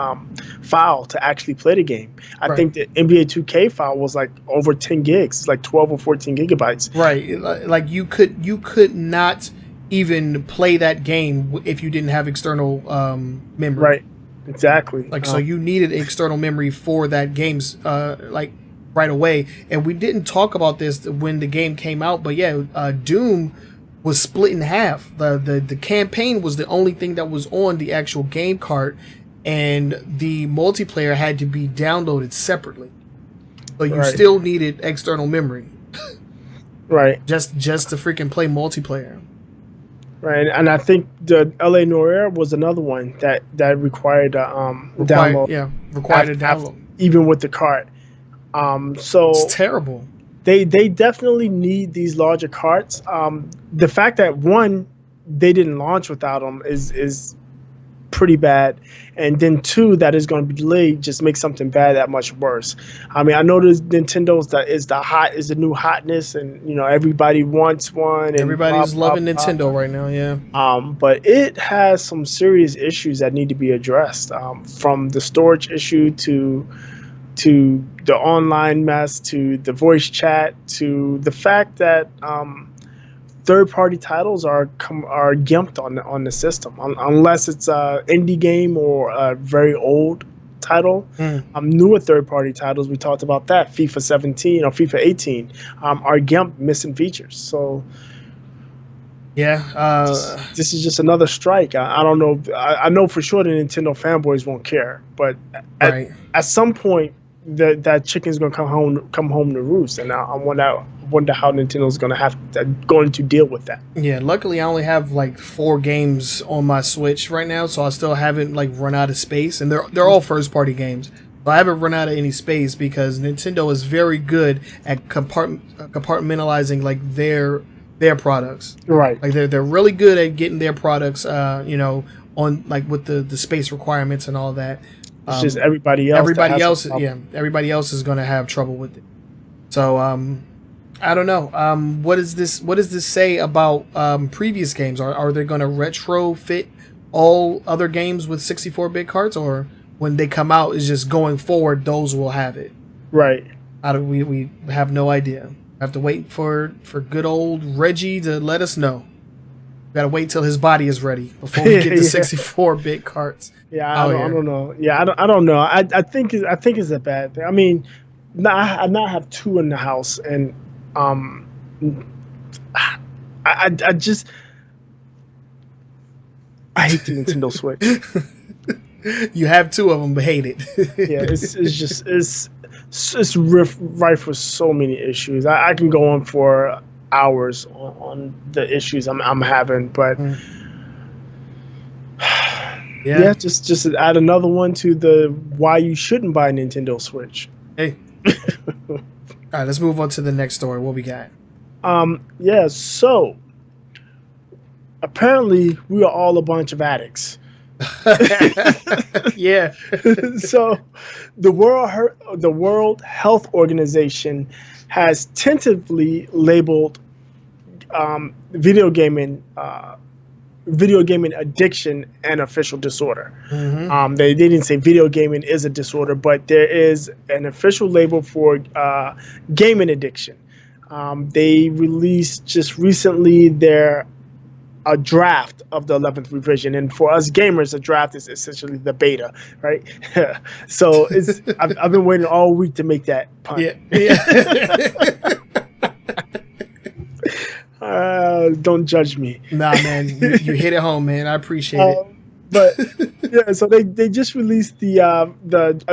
file to actually play the game. I think the NBA 2K file was like over 10 gigs. It's like 12 or 14 gigabytes. Right. Like you could not even play that game if you didn't have external memory. Right. Exactly. So you needed external memory for that game's right away. And we didn't talk about this when the game came out, but Doom was split in half. The campaign was the only thing that was on the actual game cart, and the multiplayer had to be downloaded separately. So you still needed external memory. Right. Just to freaking play multiplayer. Right, and I think the LA Noire was another one that required download. Yeah, required a download. Even with the cart. So it's terrible. They definitely need these larger carts. The fact that they didn't launch without them is pretty bad, and then 2 that is going to be delayed just makes something bad that much worse. I mean, I know there's Nintendo's is the new hotness, and everybody wants one. And everybody's loving Nintendo right now, yeah. But it has some serious issues that need to be addressed. From the storage issue to the online mess, to the voice chat, to the fact that third-party titles are gimped on the system, unless it's an indie game or a very old title. Newer third-party titles, we talked about that. FIFA 17 or FIFA 18 are GIMP missing features. So yeah, this is just another strike. I don't know. I know for sure the Nintendo fanboys won't care, but at some point that chicken's gonna come home to roost, and I wonder how Nintendo's going to deal with that. Yeah, luckily I only have like 4 games on my Switch right now, so I still haven't like run out of space, and they're all first party games. So I haven't run out of any space because Nintendo is very good at compartmentalizing like their products. Right. Like they're really good at getting their products on like with the space requirements and all that. It's just everybody else. Everybody else is going to have trouble with it. So I don't know. What does this say about previous games? Are they going to retrofit all other games with 64-bit cards, or when they come out, is just going forward those will have it? Right. We have no idea. Have to wait for good old Reggie to let us know. Gotta wait till his body is ready before we get the 64-bit cards. Yeah, I don't know. Yeah, I don't know. I think it's a bad thing. I mean, I now have 2 in the house, and I just I hate the Nintendo Switch. You have 2 of them, but hate it. Yeah, it's rife with so many issues. I can go on for hours on the issues I'm having, but yeah, just add another one to the why you shouldn't buy a Nintendo Switch. Hey. All right, let's move on to the next story. What we got? Yeah, so apparently we are all a bunch of addicts. Yeah. So the World Health Organization has tentatively labeled video gaming addiction an official disorder. They didn't say video gaming is a disorder, but there is an official label for gaming addiction. They released just recently a draft of the 11th revision, and for us gamers, a draft is essentially the beta, right? So I've been waiting all week to make that pun. Yeah. Don't judge me. Nah, man, you hit it home, man. I appreciate it. But yeah, so they just released a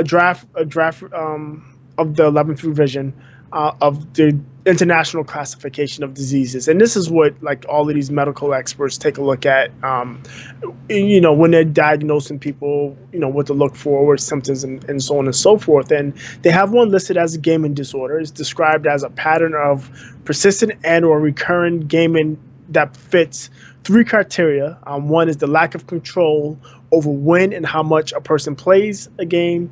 draft of the 11th revision of the International Classification of Diseases, and this is what like all of these medical experts take a look at. When they're diagnosing people, what to look for, what symptoms, and so on and so forth. And they have one listed as a gaming disorder. It's described as a pattern of persistent and/or recurrent gaming that fits 3 criteria. One is the lack of control over when and how much a person plays a game,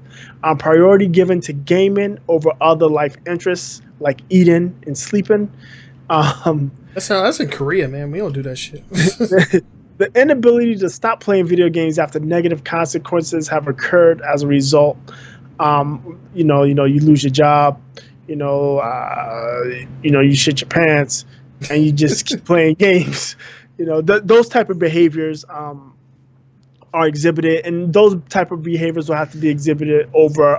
priority given to gaming over other life interests like eating and sleeping. That's in Korea, man. We don't do that shit. The inability to stop playing video games after negative consequences have occurred as a result. You lose your job. You shit your pants, and you just keep playing games. Those type of behaviors are exhibited, and those type of behaviors will have to be exhibited over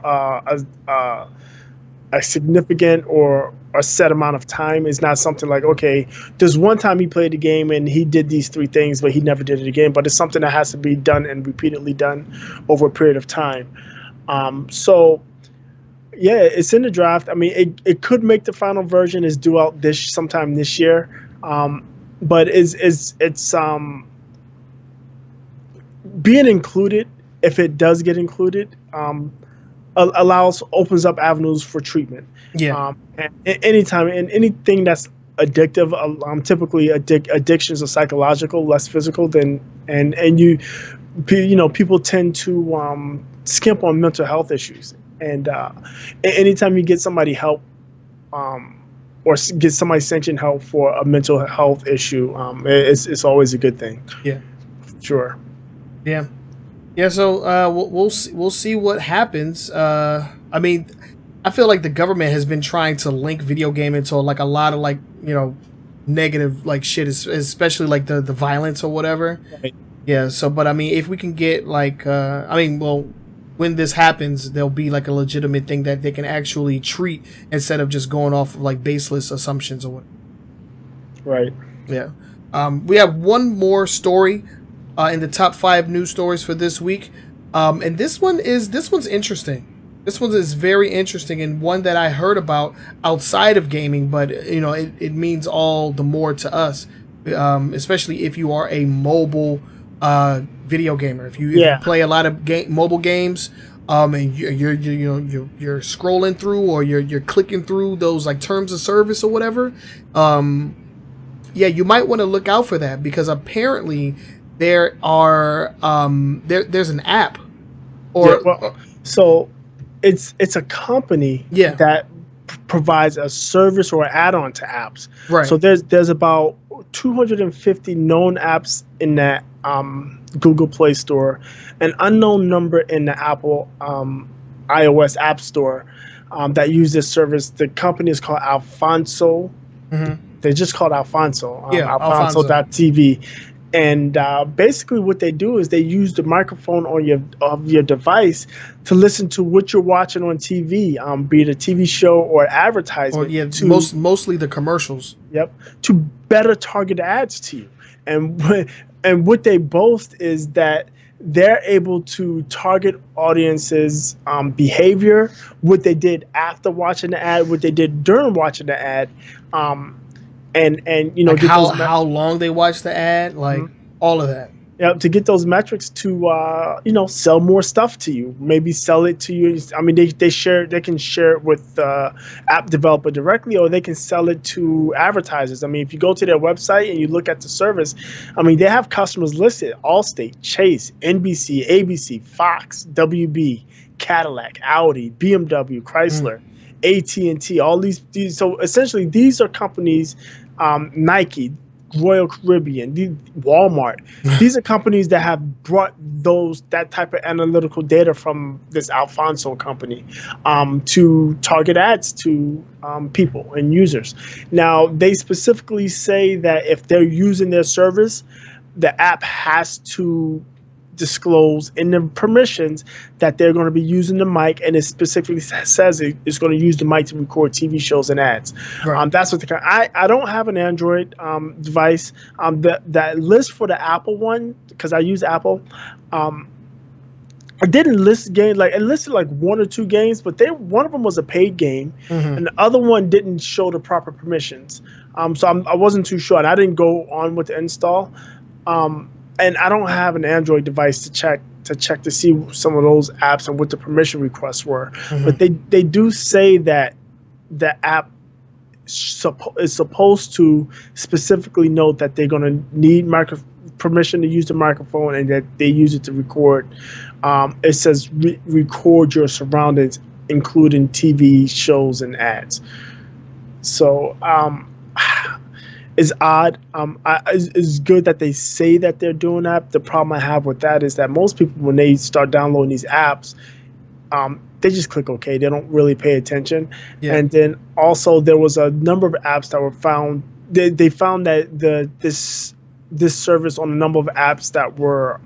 a significant or a set amount of time. Is not something like, okay, there's one time he played the game and he did these 3 things, but he never did it again. But it's something that has to be done and repeatedly done over a period of time. So yeah, it's in the draft. I mean, it could make the final version. Is due out sometime this year. But it's being included, if it does get included, opens up avenues for treatment. Yeah. And anytime, and anything that's addictive, typically addictions are psychological, less physical than, and people tend to skimp on mental health issues. And anytime you get somebody help, or get somebody sanctioned help for a mental health issue, it's always a good thing. Yeah. Sure. Yeah. Yeah, so we'll see what happens. I mean, I feel like the government has been trying to link video gaming to like a lot of like negative like shit, especially like the violence or whatever. Right. Yeah. So, but I mean, if we can get like, when this happens, there'll be like a legitimate thing that they can actually treat instead of just going off of like baseless assumptions or what. Right. Yeah. We have one more story in the top 5 news stories for this week, and this one's interesting. This one is very interesting and one that I heard about outside of gaming, but it means all the more to us, especially if you are a mobile video gamer. If you play a lot of mobile games, and you're scrolling through or you're clicking through those like terms of service or whatever, you might want to look out for that, because apparently there are there's an app so it's a company that provides a service or an add-on to apps. Right. So there's about 250 known apps in that Google Play Store, an unknown number in the Apple iOS App Store that use this service. The company is called Alfonso. Mm-hmm. They just called Alfonso. Alfonso.tv. And basically what they do is they use the microphone of your device to listen to what you're watching on TV, be it a TV show or advertisement. Or mostly the commercials. Yep. To better target ads to you. And what they boast is that they're able to target audiences' behavior, what they did after watching the ad, what they did during watching the ad, and like how long they watch the ad, like all of that. Yeah, to get those metrics to sell more stuff to you. Maybe sell it to you. I mean, they can share it with app developer directly, or they can sell it to advertisers. I mean, if you go to their website and you look at the service, I mean, they have customers listed: Allstate, Chase, NBC, ABC, Fox, WB, Cadillac, Audi, BMW, Chrysler, AT&T. All these. So essentially, these are companies. Nike, Royal Caribbean, Walmart. These are companies that have brought that type of analytical data from this Alfonso company to target ads to people and users. Now, they specifically say that if they're using their service, the app has to disclose in the permissions that they're going to be using the mic, and it specifically says it's going to use the mic to record TV shows and ads. Right. That's what I don't have an Android device. That list for the Apple one, because I use Apple, I didn't list games, like it listed like 1 or 2 games, but one of them was a paid game, and the other one didn't show the proper permissions. So I wasn't too sure, and I didn't go on with the install. And I don't have an Android device to check to see some of those apps and what the permission requests were. But they do say that the app is supposed to specifically note that they're going to need permission to use the microphone, and that they use it to record. It says record your surroundings, including TV shows and ads. So it's odd. It's good that they say that they're doing that. The problem I have with that is that most people, when they start downloading these apps, they just click OK. They don't really pay attention. Yeah. And then also there was a number of apps that were found. They found that this service on a number of apps that were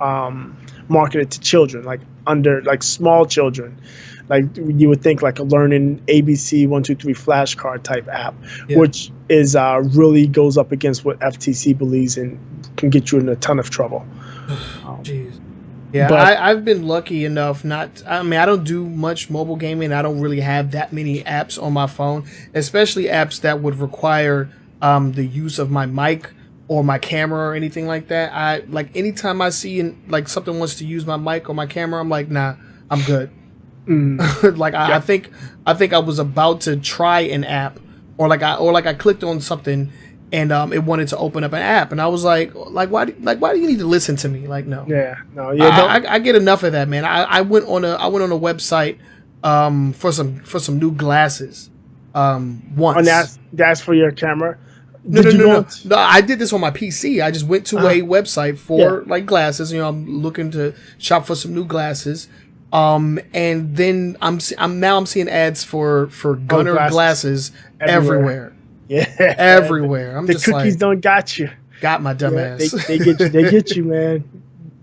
marketed to children, like small children. Like you would think like a learning ABC 1, 2, 3 flashcard type app, which is really goes up against what FTC believes and can get you in a ton of trouble. Jeez. Yeah, but I've been lucky enough I don't do much mobile gaming. I don't really have that many apps on my phone, especially apps that would require the use of my mic or my camera or anything like that. Anytime I see something wants to use my mic or my camera, I'm like, nah, I'm good. I think I was about to try an app, or I clicked on something and it wanted to open up an app, and I was like why do you need to listen to me? Like, no. I get enough of that, man. I went on a website for some new glasses once. And that's for your camera. No, I did this on my PC. I just went to a website for glasses. I'm looking to shop for some new glasses. And then I'm seeing ads for Gunner glasses everywhere. Yeah, everywhere. I'm the just cookies don't got you. Got my dumb ass. They get you, man.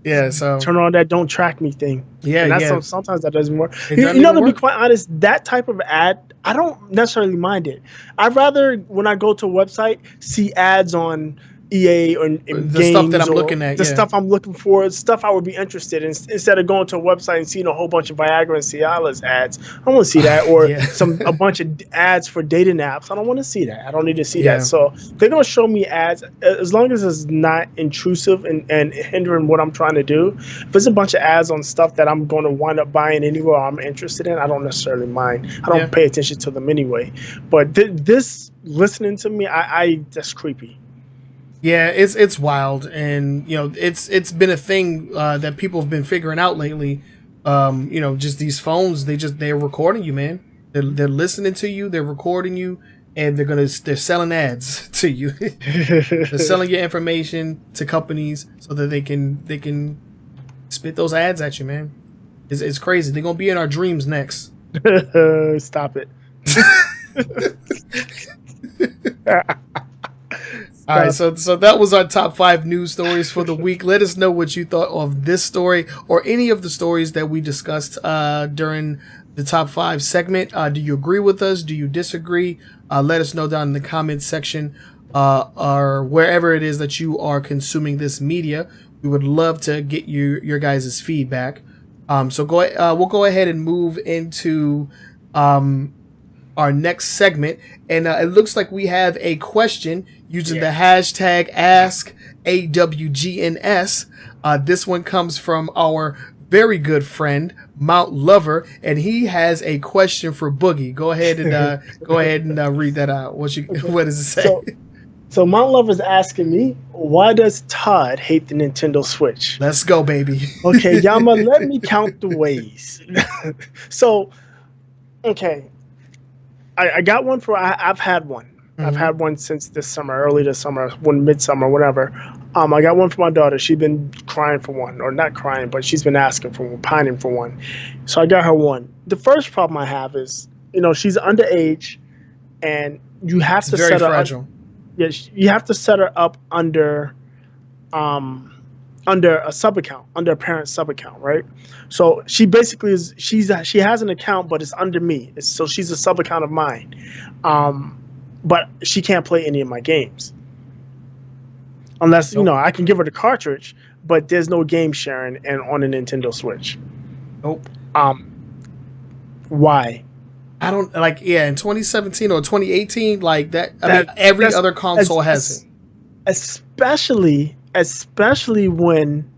Yeah, so turn on that don't track me thing. Yeah, and that's yeah. Sometimes that doesn't work. It You doesn't know, even to be work. quite honest, that type of ad, I don't necessarily mind it. I'd rather, when I go to a website, see ads on EA or in The stuff that games I'm or looking at, the yeah. stuff I'm looking for, stuff I would be interested in, instead of going to a website and seeing a whole bunch of Viagra and Cialis ads. I don't want to see that, or Yeah. a bunch of ads for dating apps. I don't want to see that. I don't need to see Yeah. that. So they're gonna show me ads as long as it's not intrusive and hindering what I'm trying to do. If there's a bunch of ads on stuff that I'm going to wind up buying anyway, or I'm interested in, I don't necessarily mind. I don't pay attention to them anyway. But this listening to me, I that's creepy. Yeah, it's wild, and you know it's been a thing that people have been figuring out lately. You know, just these phones, they're recording you, man. They're listening to you, they're recording you, and they're selling ads to you. They're selling your information to companies so that they can spit those ads at you, man. It's crazy. They're gonna be in our dreams next. Stop it. All right, so that was our top 5 news stories for the week. Let us know what you thought of this story or any of the stories that we discussed during the top 5 segment. Do you agree with us? Do you disagree? Let us know down in the comments section or wherever it is that you are consuming this media. We would love to get your guys' feedback. So we'll go ahead and move into our next segment, and it looks like we have a question using the hashtag AskAWGNS. This one comes from our very good friend Mount Lover, and he has a question for Boogie. Go ahead and read that out. What does it say? So Mount Lover's asking me, why does Todd hate the Nintendo Switch? Let's go, baby. Okay, Yama, let me count the ways. So, okay. I got one I've had one. Mm-hmm. I've had one since this summer, early this summer, midsummer, whatever. I got one for my daughter. She's been crying for one, or not crying, but she's been asking for one, pining for one. So I got her one. The first problem I have is, she's underage, and you have to set her fragile. You have to set her up under a sub account, under a parent sub account, right? So she basically she has an account, but it's under me. So she's a sub account of mine. But she can't play any of my games. Unless, I can give her the cartridge, but there's no game sharing on a Nintendo Switch. Nope. Why? I don't in 2017 or 2018, like that. I mean, every other console has it. Especially when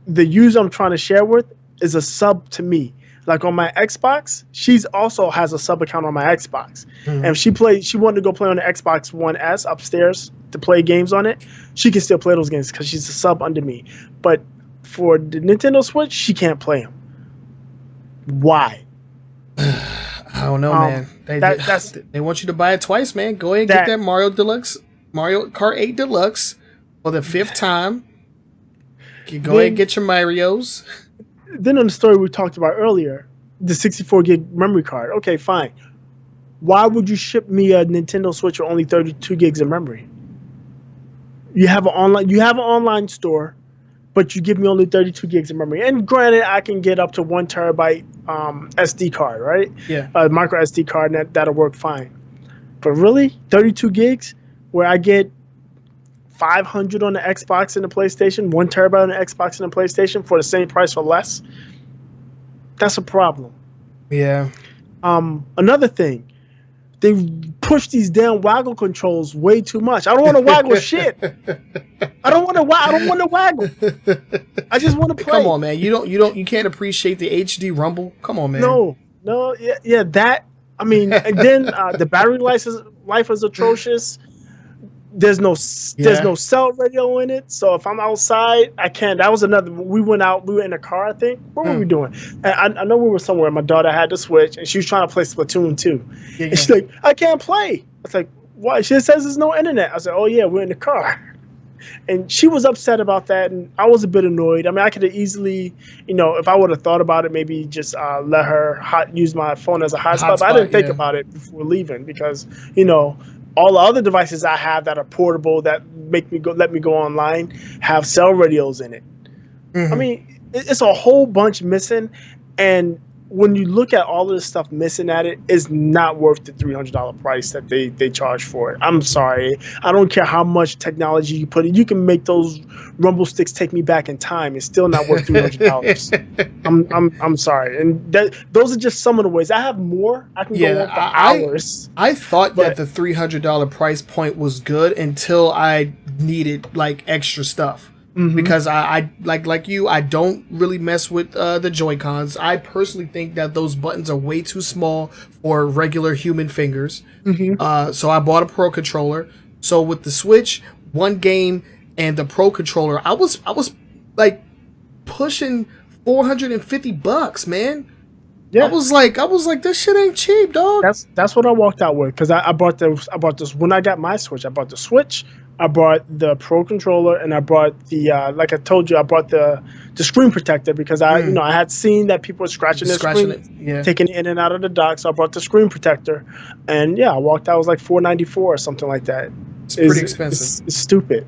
the user I'm trying to share with is a sub to me. Like on my Xbox, she's also has a sub account on my Xbox. Mm-hmm. And if she wanted to go play on the Xbox One S upstairs to play games on it, she can still play those games because she's a sub under me. But for the Nintendo Switch, she can't play them. Why? I don't know, man. They want you to buy it twice, man. Go ahead and get that Mario Kart 8 Deluxe for the 5th time. Go ahead and get your Marios. Then on the story we talked about earlier, the 64 gig memory card. Okay, fine. Why would you ship me a Nintendo Switch with only 32 gigs of memory? You have an online store, but you give me only 32 gigs of memory. And granted, I can get up to 1 terabyte SD card, right? Yeah. Micro SD card, and that'll work fine. But really, 32 gigs, where I get 500 on the Xbox and the PlayStation, 1 terabyte on the Xbox and the PlayStation for the same price or less, that's a problem. Yeah. Another thing, they push these damn waggle controls way too much. I don't want to waggle shit. I don't want to waggle. I just want to play. Come on, man. You can't appreciate the HD rumble. Come on, man. No, yeah, that. I mean, and then the battery life is atrocious. There's no cell radio in it, so if I'm outside, I can't. That was another. We were in a car, I think. What were we doing? And I know we were somewhere. My daughter had the Switch, and she was trying to play Splatoon 2. Yeah. And she's like, I can't play. I was like, why? She says there's no internet. I said, oh yeah, we're in the car. And she was upset about that, and I was a bit annoyed. I mean, I could have easily, if I would have thought about it, maybe just let her use my phone as a hotspot. But I didn't think about it before leaving because, all the other devices I have that are portable that let me go online have cell radios in it. I mean, it's a whole bunch missing, and when you look at all of the stuff missing at it, it's not worth the $300 price that they charge for it. I'm sorry. I don't care how much technology you put in. You can make those rumble sticks take me back in time. It's still not worth $300. I'm sorry. And those are just some of the ways. I have more. I can go on for hours. I thought that the $300 price point was good until I needed like extra stuff. Because I like you, I don't really mess with the Joy-Cons. I personally think that those buttons are way too small for regular human fingers. So I bought a Pro controller. So with the Switch, one game, and the Pro controller, I was like pushing $450, man. Yeah. I was like, this shit ain't cheap, dog. That's what I walked out with, because I bought this when I got my Switch. I bought the Switch, I bought the Pro controller, and I bought the like I told you, I bought the screen protector, because I had seen that people were scratching their screen, taking it in and out of the dock. So I bought the screen protector, and I walked out. It was like $494 or something like that. It's pretty expensive. It's stupid,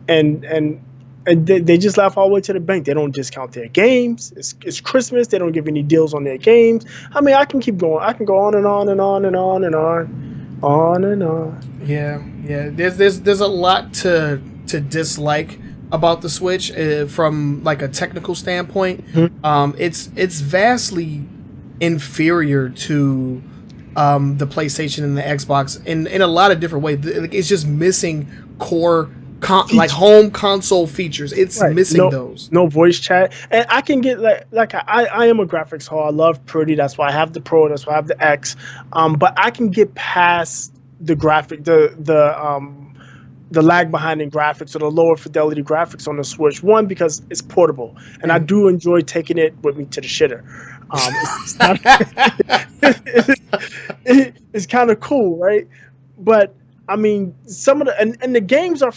and they just laugh all the way to the bank. They don't discount their games. It's Christmas. They don't give any deals on their games. I mean, I can keep going. I can go on and on and on and on and on and on. Yeah. There's a lot to dislike about the Switch from like a technical standpoint. It's vastly inferior to the PlayStation and the Xbox in a lot of different ways. It's just missing core like home console features. It's missing those. No voice chat. And I can get like I am a graphics whore. I love pretty. That's why I have the Pro. That's why I have the X. But I can get past the graphic, the lag behind in graphics, or the lower fidelity graphics on the Switch. One, because it's portable, and I do enjoy taking it with me to the shitter. It's kind of cool, right? But I mean, some of the and the games are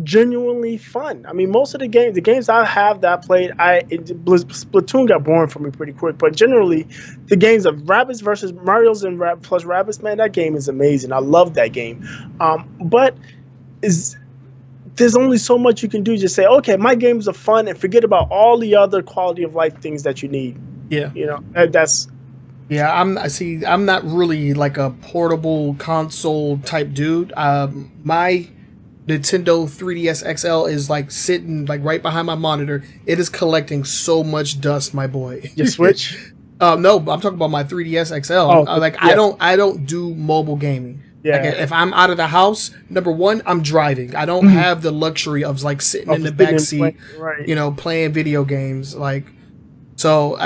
genuinely fun. I mean, most of the games I have that I played, Splatoon got boring for me pretty quick. But generally, the games of Rabbids versus Mario's and plus Rabbids, man, that game is amazing. I love that game. But there's only so much you can do. Just say, okay, my games are fun, and forget about all the other quality of life things that you need. Yeah, that's. Yeah, I'm not really like a portable console type dude. My Nintendo 3DS XL is like sitting like right behind my monitor. It is collecting so much dust, my boy. Your Switch? No, I'm talking about my 3DS XL. I don't do mobile gaming. Yeah. Like, if I'm out of the house, number one, I'm driving. I don't have the luxury of like sitting in the back seat, playing video games. Like, so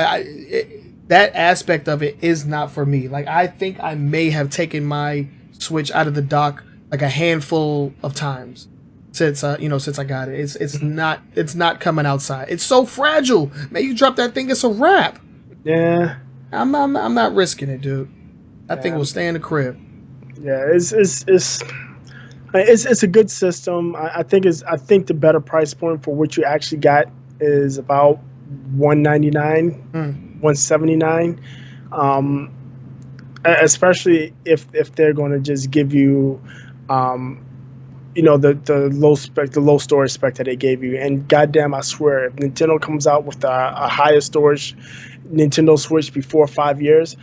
that aspect of it is not for me. Like, I think I may have taken my Switch out of the dock like a handful of times since I got it. It's not coming outside. It's so fragile, man. You drop that thing, it's a wrap. Yeah, I'm not risking it, dude. That thing will stay in the crib. Yeah, it's a good system. I think the better price point for what you actually got is about $199. $179, especially if they're going to just give you, the low storage spec that they gave you. And goddamn, I swear, if Nintendo comes out with a higher storage Nintendo Switch before 5 years,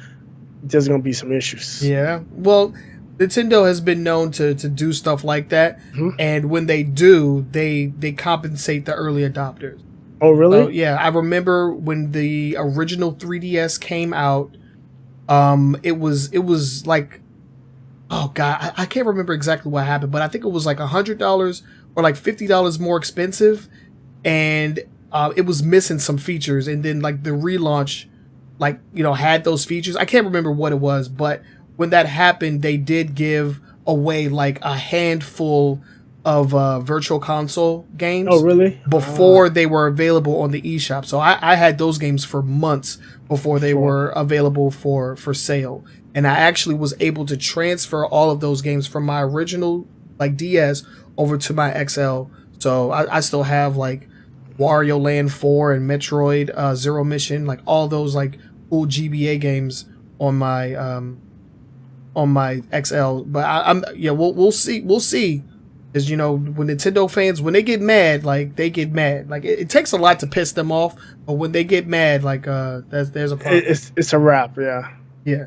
there's going to be some issues. Yeah, well, Nintendo has been known to do stuff like that, and when they do, they compensate the early adopters. Oh, really? Yeah, I remember when the original 3DS came out. It was like, oh god, I can't remember exactly what happened, but I think it was like $100 or like $50 more expensive, and it was missing some features. And then like the relaunch, had those features. I can't remember what it was, but when that happened, they did give away like a handful of virtual console games. Oh, really? Before they were available on the eShop. So I had those games for months before they were available for sale. And I actually was able to transfer all of those games from my original like DS over to my XL. So I still have like Wario Land 4 and Metroid Zero Mission, like all those like cool GBA games on my XL. But we'll see Because, you know, when Nintendo fans, when they get mad, like, they get mad. Like, it takes a lot to piss them off, but when they get mad, like, there's a problem. It's a wrap, yeah. Yeah.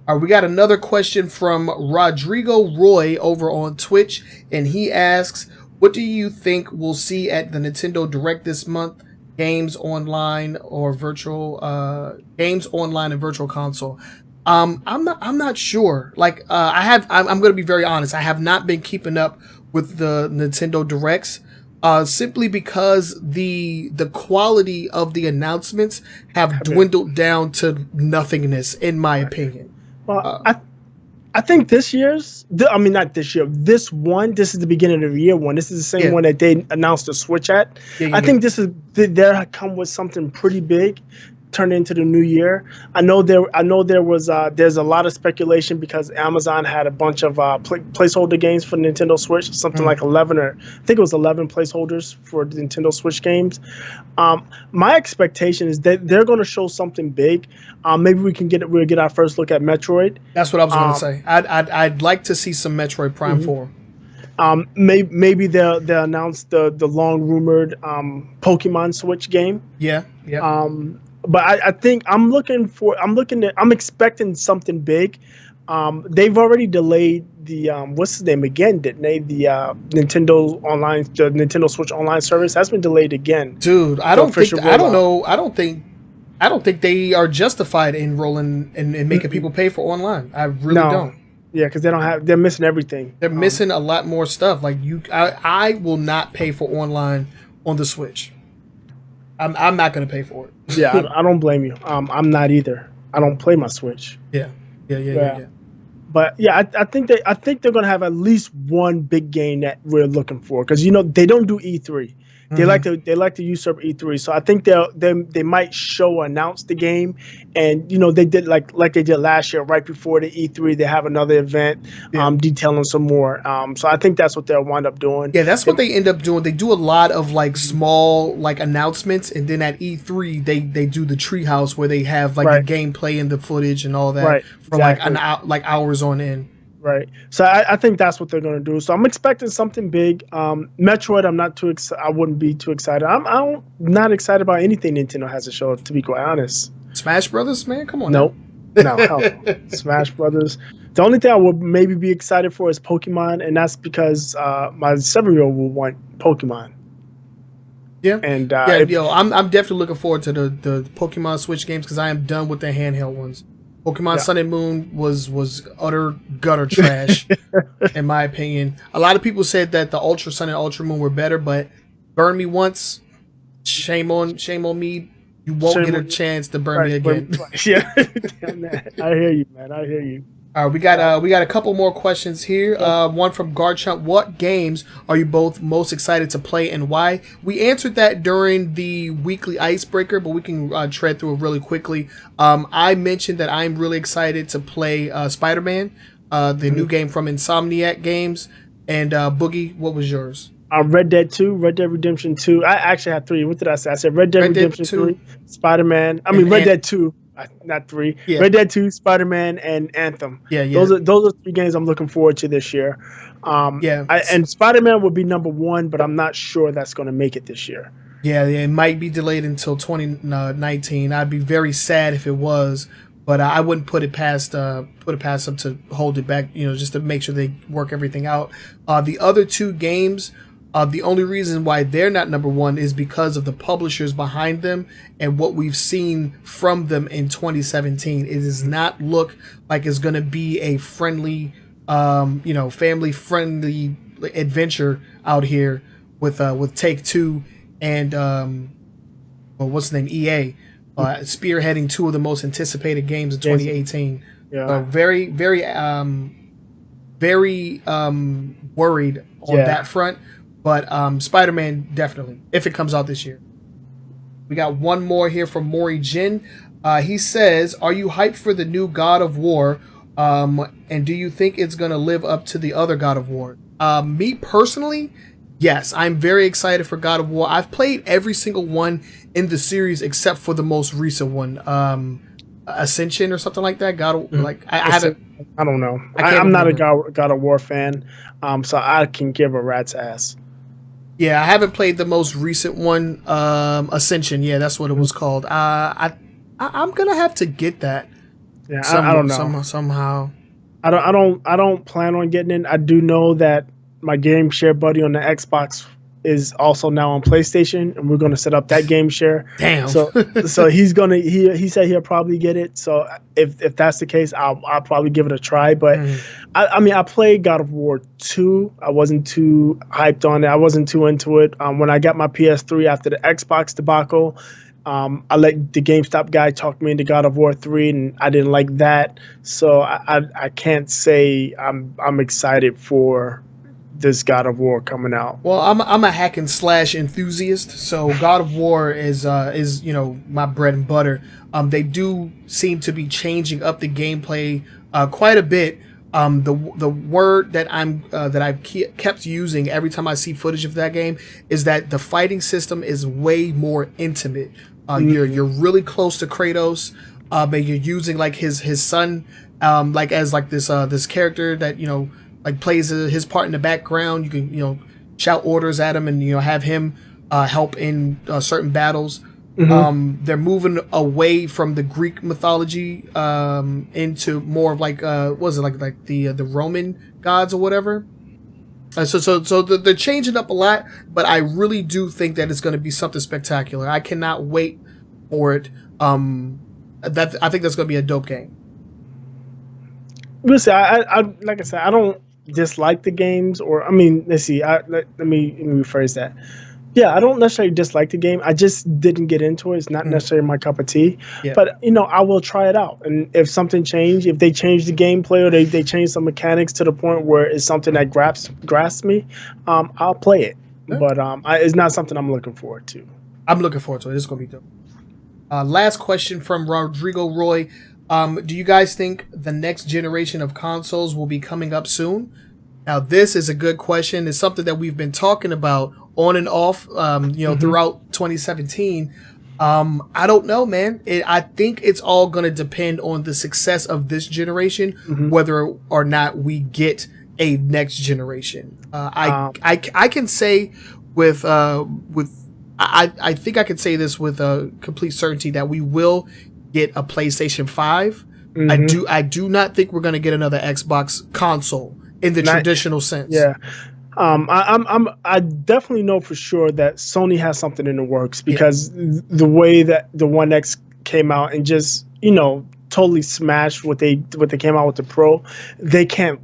All right, we got another question from Rodrigo Roy over on Twitch, and he asks, what do you think we'll see at the Nintendo Direct this month? Games online or virtual, games online and virtual console. I'm not sure. Like, I'm going to be very honest. I have not been keeping up with the Nintendo Directs, simply because the quality of the announcements have dwindled down to nothingness, in my opinion. Well, I think this year's, not this year, this is the beginning of the year one. This is the same one that they announced the Switch at. I think they'll come with something pretty big, turn into the new year. I know there's a lot of speculation because Amazon had a bunch of placeholder games for Nintendo Switch, something like 11, or I think it was 11 placeholders for the Nintendo Switch games. My expectation is that they're going to show something big. Maybe we'll get our first look at Metroid. That's what I was going to say. I'd like to see some Metroid Prime 4. Maybe they'll announce the long rumored Pokemon Switch game. Yeah. But I think I'm expecting something big. They've already delayed the what's his name again, didn't they? The Nintendo Switch Online service has been delayed again. Dude, I don't think they are justified in rolling and making people pay for online. I really don't. Yeah, because they're missing everything. They're missing a lot more stuff. Like I will not pay for online on the Switch. I'm not going to pay for it. Yeah, I don't blame you. I'm not either. I don't play my Switch. Yeah. But yeah, I think they're going to have at least one big game that we're looking for, because they don't do E3. They like to usurp E3, so I think they might announce the game, and they did like they did last year, right before the E3. They have another event, detailing some more. So I think that's what they'll wind up doing. Yeah, that's what they end up doing. They do a lot of like small announcements, and then at E3 they do the treehouse where they have the gameplay and the footage and all that for like hours on end. Right. So I think that's what they're going to do. So I'm expecting something big. Metroid, I'm not too excited. I wouldn't be too excited. I'm not excited about anything Nintendo has to show, to be quite honest. Smash Brothers, man? Come on. Nope. No. Hell no. Smash Brothers. The only thing I would maybe be excited for is Pokemon, and that's because my 7-year-old will want Pokemon. Yeah. And I'm definitely looking forward to the Pokemon Switch games, because I am done with the handheld ones. Pokemon Sun and Moon was utter gutter trash, in my opinion. A lot of people said that the Ultra Sun and Ultra Moon were better, but burn me once, shame on me. You won't get a chance to burn me again. Yeah, damn that. I hear you, man. I hear you. All right, we got a couple more questions here. One from Garchomp. What games are you both most excited to play, and why? We answered that during the weekly icebreaker, but we can tread through it really quickly. I mentioned that I'm really excited to play Spider-Man, the new game from Insomniac Games. And Boogie, what was yours? Red Dead 2, Red Dead Redemption 2. I actually had 3. What did I say? I said Red Dead Redemption 3, Spider-Man. Red Dead 2. Not 3. Yeah. Red Dead 2, Spider-Man, and Anthem. Yeah. Those are 3 games I'm looking forward to this year. And Spider-Man would be number 1, but I'm not sure that's going to make it this year. Yeah, it might be delayed until 2019. I'd be very sad if it was, but I wouldn't put it past them to hold it back. Just to make sure they work everything out. The other 2 games. The only reason why they're not number 1 is because of the publishers behind them and what we've seen from them in 2017. It does not look like it's going to be a friendly, family-friendly adventure out here with Take-Two and what's the name, EA, spearheading 2 of the most anticipated games of 2018. Yeah, very, very, very worried on that front. But Spider-Man, definitely, if it comes out this year. We got one more here from Maury Jin. He says, are you hyped for the new God of War? And do you think it's going to live up to the other God of War? Me personally, yes, I'm very excited for God of War. I've played every single one in the series except for the most recent one. Ascension or something like that. Like I It's- haven't. I don't know. I can't I'm not a remember. God of War fan, so I can give a rat's ass. Yeah, I haven't played the most recent one, Ascension. Yeah, that's what it was called. I'm gonna have to get that Yeah, I don't know. somehow. I don't plan on getting in. I do know that my game share buddy on the Xbox is also now on PlayStation, and we're gonna set up that game share. Damn. So he said he'll probably get it. So if that's the case, I'll probably give it a try. But I mean, I played God of War 2. I wasn't too hyped on it. I wasn't too into it. When I got my PS3 after the Xbox debacle, I let the GameStop guy talk me into God of War 3, and I didn't like that. So I can't say I'm excited for this God of War coming out. Well, I'm a hack and slash enthusiast, so God of War is my bread and butter. They do seem to be changing up the gameplay quite a bit. The word that I've kept using every time I see footage of that game is that the fighting system is way more intimate. You're really close to Kratos, and you're using like his son, like as like this character that like plays his part in the background. You can shout orders at him and have him help in certain battles. They're moving away from the Greek mythology into more of like what was it like the Roman gods or whatever. So they're changing up a lot, but I really do think that it's going to be something spectacular. I cannot wait for it. I think that's going to be a dope game. Listen, I like I said, I don't dislike the games, or I mean, let's see. Let me rephrase that. Yeah, I don't necessarily dislike the game. I just didn't get into it. It's not necessarily my cup of tea. Yeah. But I will try it out. And if something changed, if they change the gameplay or they change some mechanics to the point where it's something that grasps me, I'll play it. Yeah. But it's not something I'm looking forward to. I'm looking forward to it. It's gonna be dope. Last question from Rodrigo Roy. Do you guys think the next generation of consoles will be coming up soon? Now, this is a good question. It's something that we've been talking about on and off, throughout 2017. I don't know, man. I think it's all going to depend on the success of this generation, whether or not we get a next generation. I can say I think I can say this with complete certainty that we will get a PlayStation 5. I do not think we're going to get another Xbox console in the traditional sense. Yeah. I definitely know for sure that Sony has something in the works, because the way that the One X came out and just totally smashed what they came out with the Pro, they can't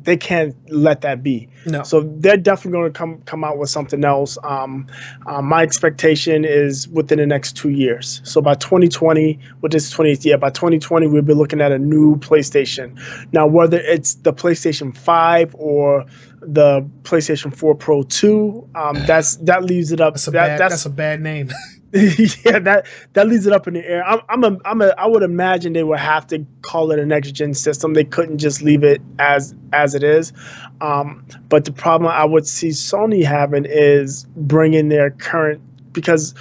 let that be. No. So they're definitely going to come out with something else. My expectation is within the next 2 years. So by 2020, with this 20th year, by 2020 we'll be looking at a new PlayStation. Now, whether it's the PlayStation 5 or the PlayStation 4 Pro 2, that leaves it up. That's a bad name. Yeah, that leaves it up in the air. I would imagine they would have to call it a next gen system. They couldn't just leave it as it is. But the problem I would see Sony having is bringing their current, because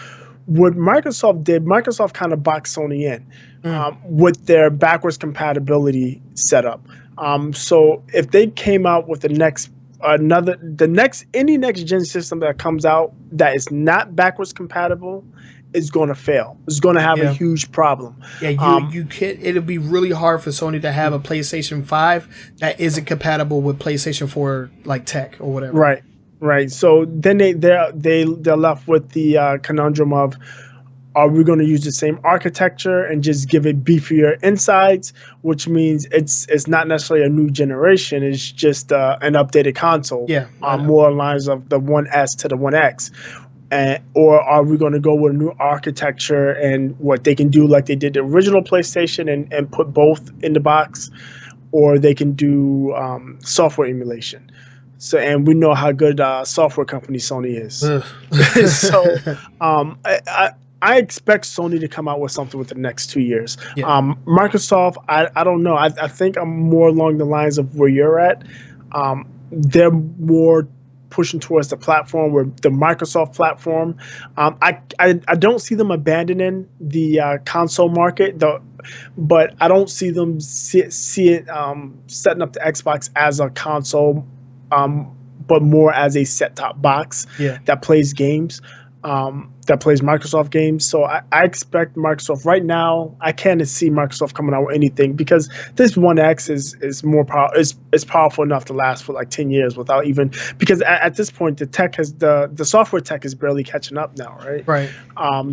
what Microsoft did, Microsoft kind of boxed Sony in with their backwards compatibility setup. So if they came out with any next gen system that comes out that is not backwards compatible, is going to fail. It's going to have a huge problem. Yeah, you can't. It'll be really hard for Sony to have a PlayStation 5 that isn't compatible with PlayStation 4 like tech or whatever. Right. So then they're left with the conundrum of, are we going to use the same architecture and just give it beefier insides, which means it's not necessarily a new generation. It's just an updated console. Yeah. More lines of the One S to the One X. Or are we going to go with a new architecture and what they can do like they did the original PlayStation and put both in the box, or they can do software emulation. So, and we know how good software company Sony is. So I expect Sony to come out with something within the next 2 years. Yeah. Microsoft, I don't know. I think I'm more along the lines of where you're at. They're more pushing towards the platform, where the Microsoft platform. I don't see them abandoning the console market, though, but I don't see them see it setting up the Xbox as a console, but more as a set-top box that plays games. That plays Microsoft games. So I expect Microsoft right now. I can't see Microsoft coming out with anything, because this One X is more power is powerful enough to last for like 10 years without even, because at this point the tech has the software tech is barely catching up now, right? Right.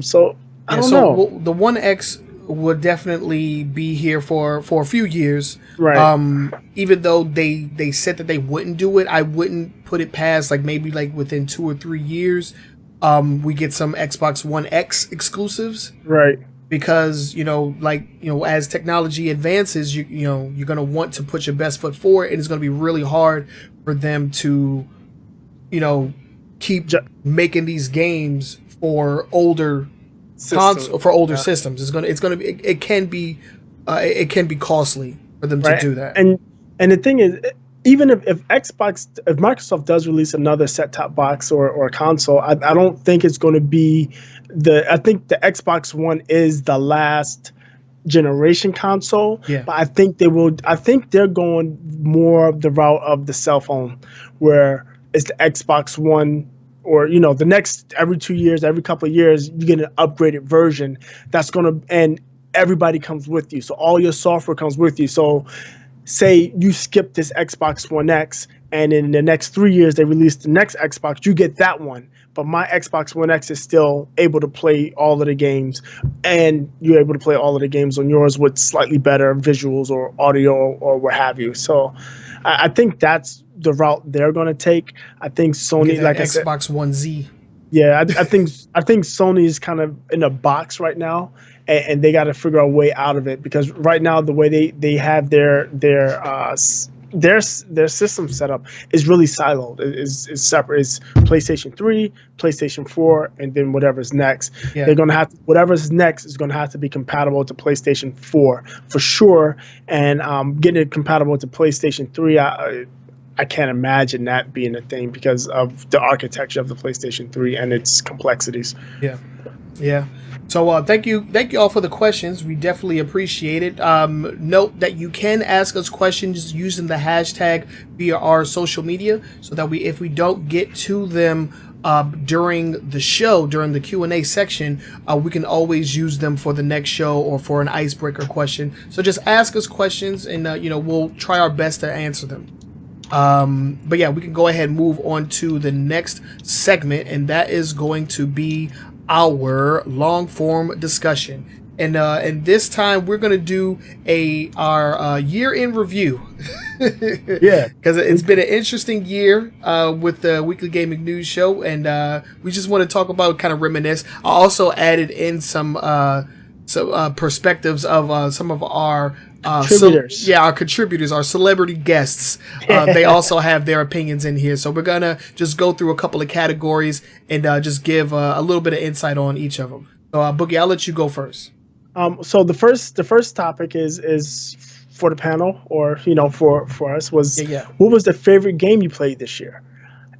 So I don't know. The One X would definitely be here for a few years. Right. Even though they said that they wouldn't do it, I wouldn't put it past like maybe like within 2 or 3 years. We get some Xbox One X exclusives, right? Because as technology advances, you're gonna want to put your best foot forward, and it's gonna be really hard for them to, keep making these games for older systems. It can be costly for them to do that. And the thing is, even if Microsoft does release another set-top box or console, I don't think it's going to be I think the Xbox One is the last generation console. Yeah. But I think they're going more of the route of the cell phone, where it's the Xbox One, or the next every 2 years, every couple of years, you get an upgraded version and everybody comes with you. So all your software comes with you. So say you skip this Xbox One X, and in the next 3 years they release the next Xbox, you get that one. But my Xbox One X is still able to play all of the games, and you're able to play all of the games on yours with slightly better visuals or audio or what have you. So I think that's the route they're going to take. I think Sony, like I said, Xbox One Z. Yeah, I think Sony is kind of in a box right now, and they got to figure a way out of it, because right now the way they have their system set up is really siloed. Is separate. It's PlayStation 3, PlayStation 4, and then whatever's next. Yeah. They're gonna have whatever's next is gonna have to be compatible to PlayStation 4 for sure, and getting it compatible to PlayStation 3. I can't imagine that being a thing because of the architecture of the PlayStation 3 and its complexities. Yeah. So thank you all for the questions. We definitely appreciate it. Note that you can ask us questions using the hashtag via our social media, so that if we don't get to them during the show, during the Q&A section, we can always use them for the next show or for an icebreaker question. So just ask us questions, and we'll try our best to answer them. But yeah, we can go ahead and move on to the next segment, and that is going to be our long form discussion. And this time we're going to do our year in review. Yeah, because it's been an interesting year with the Weekly Gaming News Show, and we just want to talk about, kind of reminisce. I also added in some perspectives of some of our contributors. Our contributors, our celebrity guests. They also have their opinions in here. So we're going to just go through a couple of categories and just give a little bit of insight on each of them. So Boogie, I'll let you go first. So the first topic is for the panel, or for us, was what was the favorite game you played this year?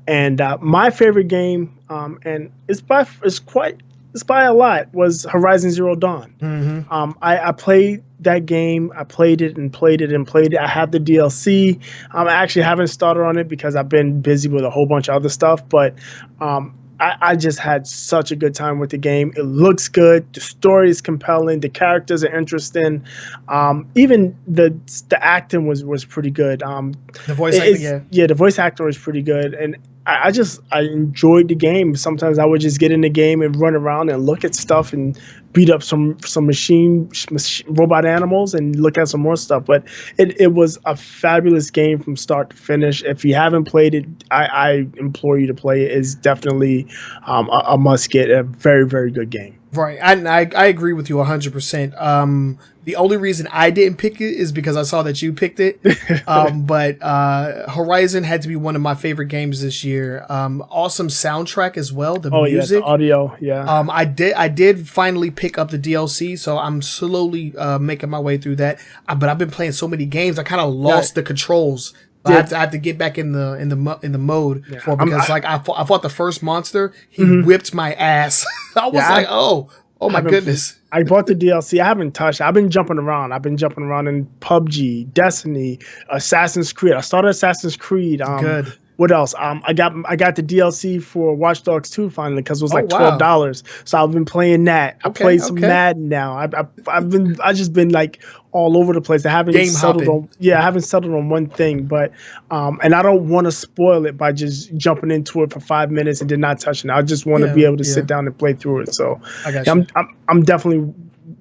And my favorite game, and it's by a lot, was Horizon Zero Dawn. Mm-hmm. I played that game. I played it. I have the DLC. I actually haven't started on it because I've been busy with a whole bunch of other stuff, but I just had such a good time with the game. It looks good. The story is compelling. The characters are interesting. Even the acting was pretty good. The voice acting, the voice actor was pretty good, and I enjoyed the game. Sometimes I would just get in the game and run around and look at stuff and beat up some machine robot animals and look at some more stuff. But it was a fabulous game from start to finish. If you haven't played it, I implore you to play it. It's definitely a must get. A very, very good game. Right. I agree with you 100%. The only reason I didn't pick it is because I saw that you picked it. But Horizon had to be one of my favorite games this year. Awesome soundtrack as well. The music, the audio. Yeah. I did finally pick up the DLC, so I'm slowly making my way through that. But I've been playing so many games, I kind of lost the controls I have to get back in the mode for because I fought the first monster. He whipped my ass. I was like, oh my goodness. I bought the DLC. I haven't touched. I've been jumping around. I've been jumping around in PUBG, Destiny, Assassin's Creed. I started Assassin's Creed. Good. What else? I got the DLC for Watch Dogs 2 finally because it was like $12. So I've been playing that. I played some Madden now. I've just been like all over the place. I haven't settled on one thing, but and I don't want to spoil it by just jumping into it for 5 minutes and then not touching it. I just want to be able to sit down and play through it. So I'm definitely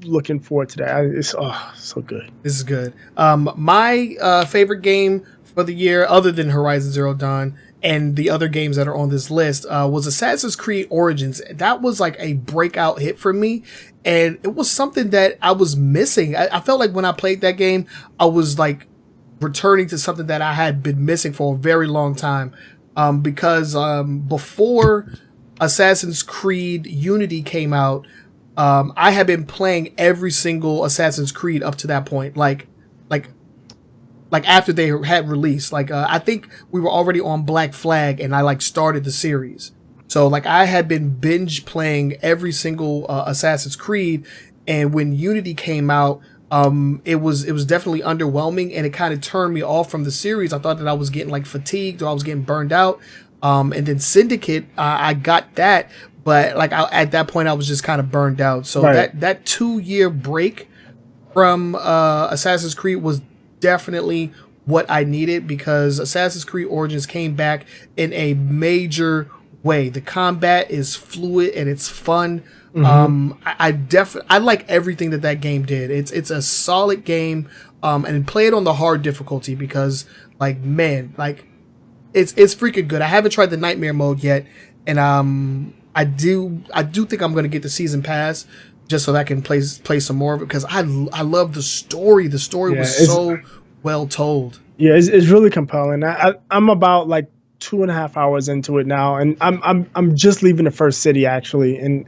looking forward to that. It's so good. This is good. My favorite game for the year, other than Horizon Zero Dawn and the other games that are on this list, was Assassin's Creed Origins. That was like a breakout hit for me, and it was something that I was missing. I felt like when I played that game, I was like returning to something that I had been missing for a very long time, because before Assassin's Creed Unity came out, I had been playing every single Assassin's Creed up to that point, like after they had released. I think we were already on Black Flag and I started the series. So I had been binge playing every single Assassin's Creed, and when Unity came out, it was definitely underwhelming, and it kind of turned me off from the series. I thought that I was getting fatigued or I was getting burned out. And then Syndicate, I got that, but at that point I was just kind of burned out. So that 2-year break from Assassin's Creed was definitely what I needed, because Assassin's Creed Origins came back in a major way. The combat is fluid and it's fun. I like everything that game did. It's a solid game, and play it on the hard difficulty because it's freaking good. I haven't tried the nightmare mode yet, and I do think I'm going to get the season pass just so that I can play some more of it, because I love the story. The story was so well told. Yeah, it's really compelling. I'm about 2.5 hours into it now, and I'm just leaving the first city actually, and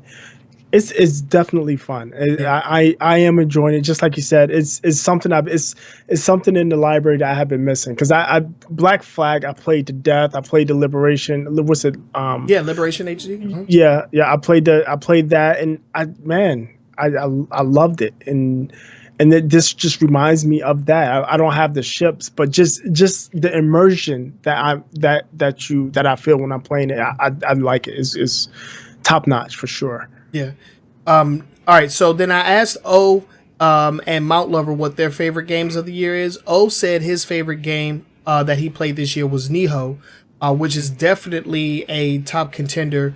it's definitely fun. I am enjoying it. Just like you said, it's something it's something in the library that I have been missing, because I Black Flag I played to death. I played the Liberation. What's it? Liberation HD. Mm-hmm. Yeah. I played that, and I loved it, and this just reminds me of that. I don't have the ships, but just the immersion that I feel when I'm playing it. I like it. It's top notch for sure. Yeah. All right. So then I asked O and Mount Lover what their favorite games of the year is. O said his favorite game that he played this year was Nioh, which is definitely a top contender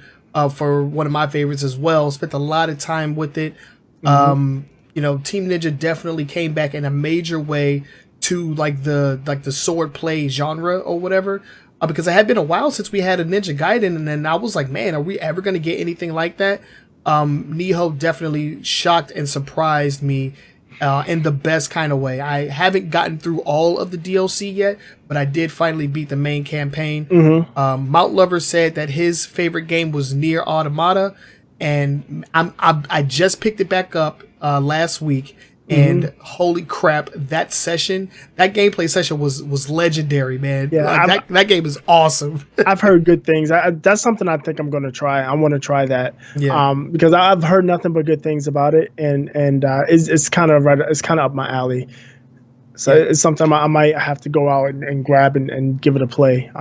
for one of my favorites as well. Spent a lot of time with it. Team Ninja definitely came back in a major way to the sword play genre or whatever. Because it had been a while since we had a Ninja Gaiden, and then I was like, man, are we ever going to get anything like that? Nioh definitely shocked and surprised me in the best kind of way. I haven't gotten through all of the DLC yet, but I did finally beat the main campaign. Mount Lover said that his favorite game was Nier Automata, and I just picked it back up last week. And holy crap, that gameplay session was legendary, man. Yeah, that game is awesome. I've heard good things. That's something I think I'm going to try. I want to try that. Yeah. Because I've heard nothing but good things about it, and it's kind of right. It's kind of up my alley. So it's something I might have to go out and grab and give it a play.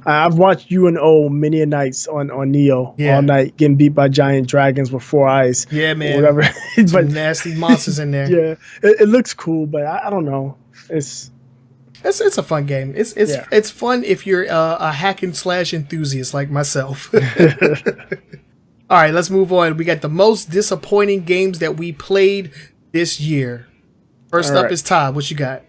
I've watched you and O many a nights on Nioh all night, getting beat by giant dragons with 4 eyes. Yeah, man. Whatever. But nasty monsters in there. Yeah, it looks cool, but I don't know. It's a fun game. It's fun if you're a hack and slash enthusiast like myself. All right, let's move on. We got the most disappointing games that we played this year. First up is Todd. What you got?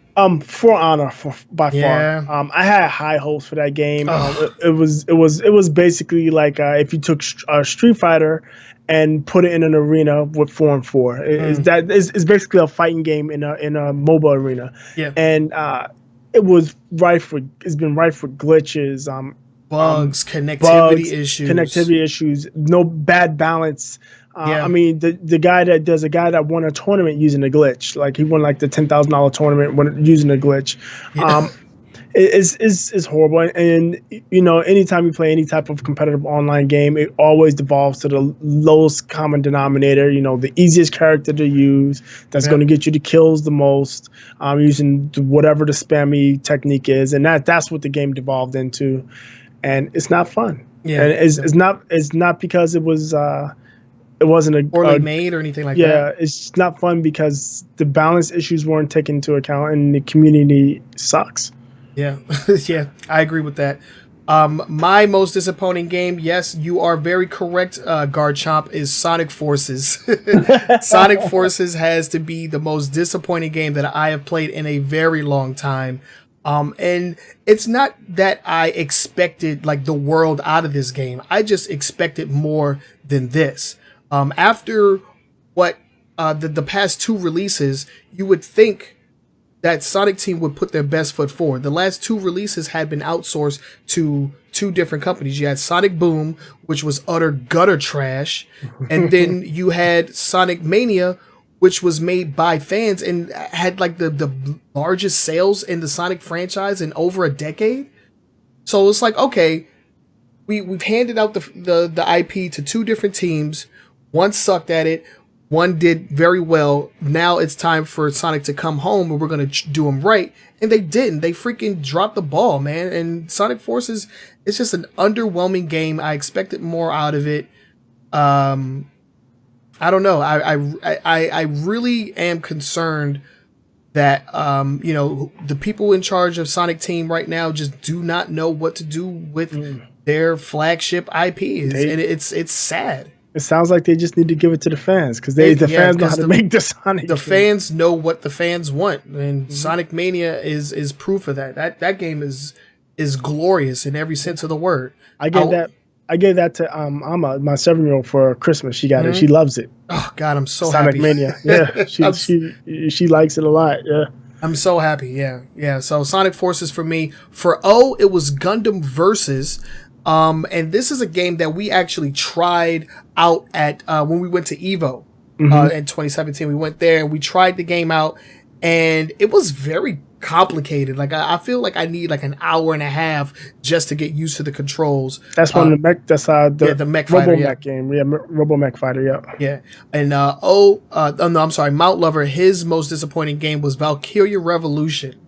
For Honor, by far. I had high hopes for that game. It was basically like if you took Street Fighter and put it in an arena with 4-on-4. It's basically a fighting game in a mobile arena. Yeah. And it's been rife with glitches, bugs, connectivity issues, no bad balance. I mean, there's a guy that won a tournament using a glitch. He won the $10,000 tournament using a glitch. Yeah. It's horrible. And you know, anytime you play any type of competitive online game, it always devolves to the lowest common denominator. You know, the easiest character to use that's going to get you the kills the most, using whatever the spammy technique is, and that's what the game devolved into, and it's not fun. Yeah, and it's not because it wasn't a poorly made or anything like that. Yeah, it's not fun because the balance issues weren't taken into account, and the community sucks. Yeah, yeah, I agree with that. My most disappointing game, yes, you are very correct, Guard Chomp, is Sonic Forces. Sonic Forces has to be the most disappointing game that I have played in a very long time. And it's not that I expected like the world out of this game. I just expected more than this. After what the past two releases, you would think that Sonic Team would put their best foot forward. The last two releases had been outsourced to two different companies. You had Sonic Boom, which was utter gutter trash, and then you had Sonic Mania, which was made by fans and had like the largest sales in the Sonic franchise in over a decade. So it's like, okay, we've handed out the IP to two different teams. One sucked at it. One did very well. Now it's time for Sonic to come home and we're going to do them right. And they didn't. They freaking dropped the ball, man. And Sonic Forces, it's just an underwhelming game. I expected more out of it. I don't know. I really am concerned that, you know, the people in charge of Sonic Team right now just do not know what to do with their flagship IPs. And it's sad. It sounds like they just need to give it to the fans because the fans know how to make the Sonic. The fans know what the fans want, and Sonic Mania is proof of that. That game is glorious in every sense of the word. I gave that to Amma, my 7-year-old, for Christmas. She got it. She loves it. Oh God, I'm so Sonic happy. Mania. Yeah, she likes it a lot. Yeah. I'm so happy. Yeah. So Sonic Forces for me. For O, it was Gundam Versus. And this is a game that we actually tried out at when we went to Evo in 2017. We went there and we tried the game out, and it was very complicated. Like I feel like I need like an hour and a half just to get used to the controls. That's one of the mech. That's the mech fighter, Robo-Mech game. Yeah, Robo-Mech fighter. Yeah. Yeah. And no, I'm sorry, Mount Lover. His most disappointing game was Valkyria Revolution.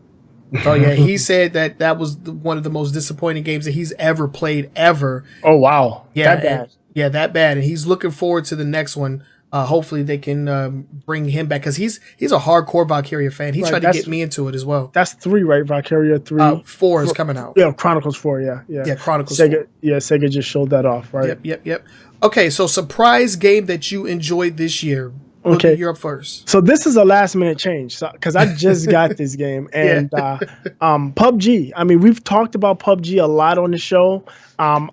Oh yeah, he said that was one of the most disappointing games that he's ever played ever. Oh wow, yeah, that bad. That bad. And he's looking forward to the next one. Hopefully they can bring him back because he's a hardcore Valkyria fan. He tried to get me into it as well. That's 3, right? Valkyria 3. 4 is coming out. Yeah, Chronicles 4. Yeah. Chronicles. Sega, 4. Yeah, Sega just showed that off, right? Yep. Okay, so surprise game that you enjoyed this year. Okay, you're up first. So this is a last minute change because I just got this game, and PUBG. I mean, we've talked about PUBG a lot on the show. I'm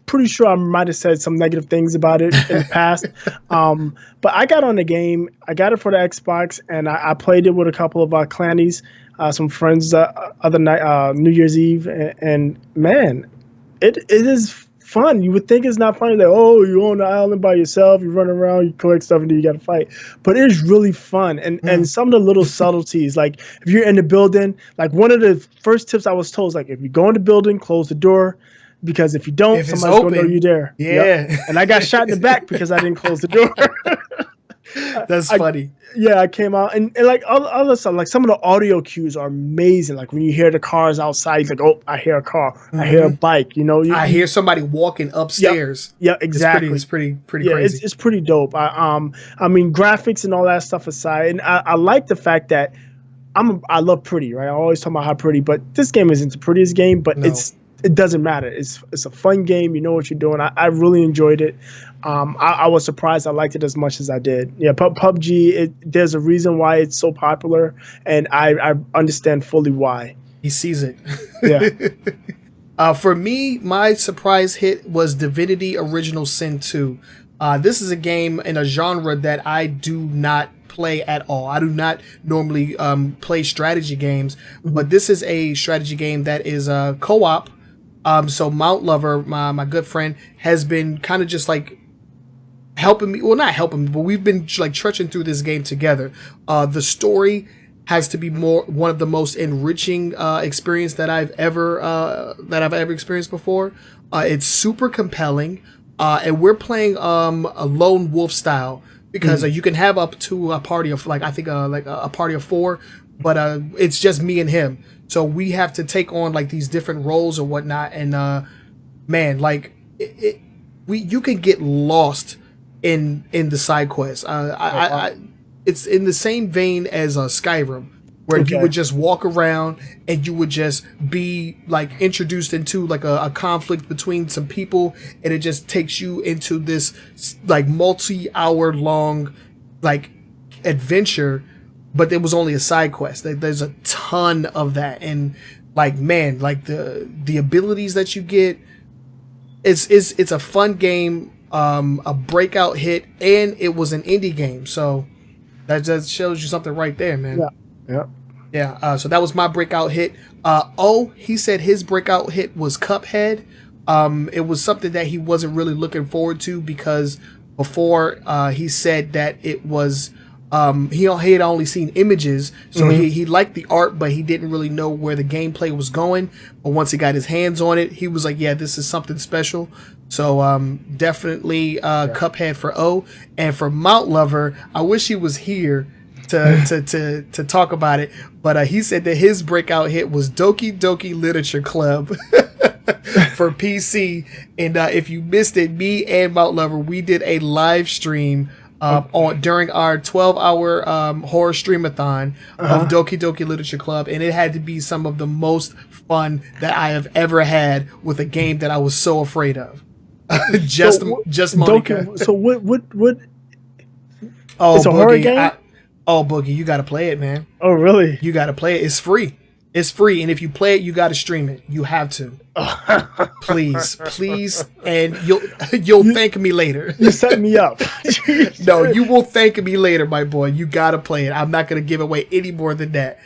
pretty sure I might have said some negative things about it in the past. But I got on the game. I got it for the Xbox, and I played it with a couple of our clannies, some friends other night, New Year's Eve, and man, it is fun. You would think it's not funny, like, oh, you're on the island by yourself, you run around, you collect stuff, and then you got to fight. But it is really fun. And some of the little subtleties, like if you're in the building, like one of the first tips I was told is like, if you go in the building, close the door, because if you don't, somebody's going to know you're there. Yeah. Yep. And I got shot in the back because I didn't close the door. That's funny. I came out and like other stuff, like some of the audio cues are amazing. Like when you hear the cars outside, it's like, oh, I hear a car, I hear a bike. You know, I hear somebody walking upstairs. Yeah, exactly. It's pretty crazy. It's pretty dope. I mean, graphics and all that stuff aside, and I like the fact that I love pretty, right? I always talk about how pretty, but this game isn't the prettiest game, but it doesn't matter. It's a fun game. You know what you're doing. I really enjoyed it. I was surprised I liked it as much as I did. Yeah, PUBG, there's a reason why it's so popular, and I understand fully why. He sees it. Yeah. For me, my surprise hit was Divinity Original Sin 2. This is a game in a genre that I do not play at all. I do not normally play strategy games, but this is a strategy game that is co-op. So Mount Lover, my good friend, has been kind of just like helping me. Well, not helping me, but we've been like trudging through this game together. The story has to be one of the most enriching experience that I've ever experienced before. It's super compelling, and we're playing a lone wolf style because you can have up to a party of like a party of 4, but it's just me and him. So we have to take on like these different roles or whatnot, and man, like you can get lost in the side quests. It's in the same vein as Skyrim, where you would just walk around and you would just be like introduced into like a conflict between some people, and it just takes you into this like multi-hour long like adventure. But it was only a side quest. There's a ton of that, and like man, like the abilities that you get, it's a fun game, a breakout hit, and it was an indie game, so that just shows you something right there, man. Yeah. So that was my breakout hit. He said his breakout hit was Cuphead. It was something that he wasn't really looking forward to because before he said that it was. He had only seen images, so he liked the art, but he didn't really know where the gameplay was going. But once he got his hands on it, he was like, yeah, this is something special. So definitely Cuphead for O. And for Mount Lover, I wish he was here to talk about it, but he said that his breakout hit was Doki Doki Literature Club for PC. And if you missed it, me and Mount Lover, we did a live stream during our 12-hour horror streamathon of Doki Doki Literature Club, and it had to be some of the most fun that I have ever had with a game that I was so afraid of. just Monica. Doki, so what? Oh, it's a horror game. Boogie, you got to play it, man. Oh, really? You got to play it. It's free. It's free, and if you play it, you got to stream it. You have to. Please, and you'll thank me later. You set me up. No, you will thank me later, my boy. You got to play it. I'm not going to give away any more than that.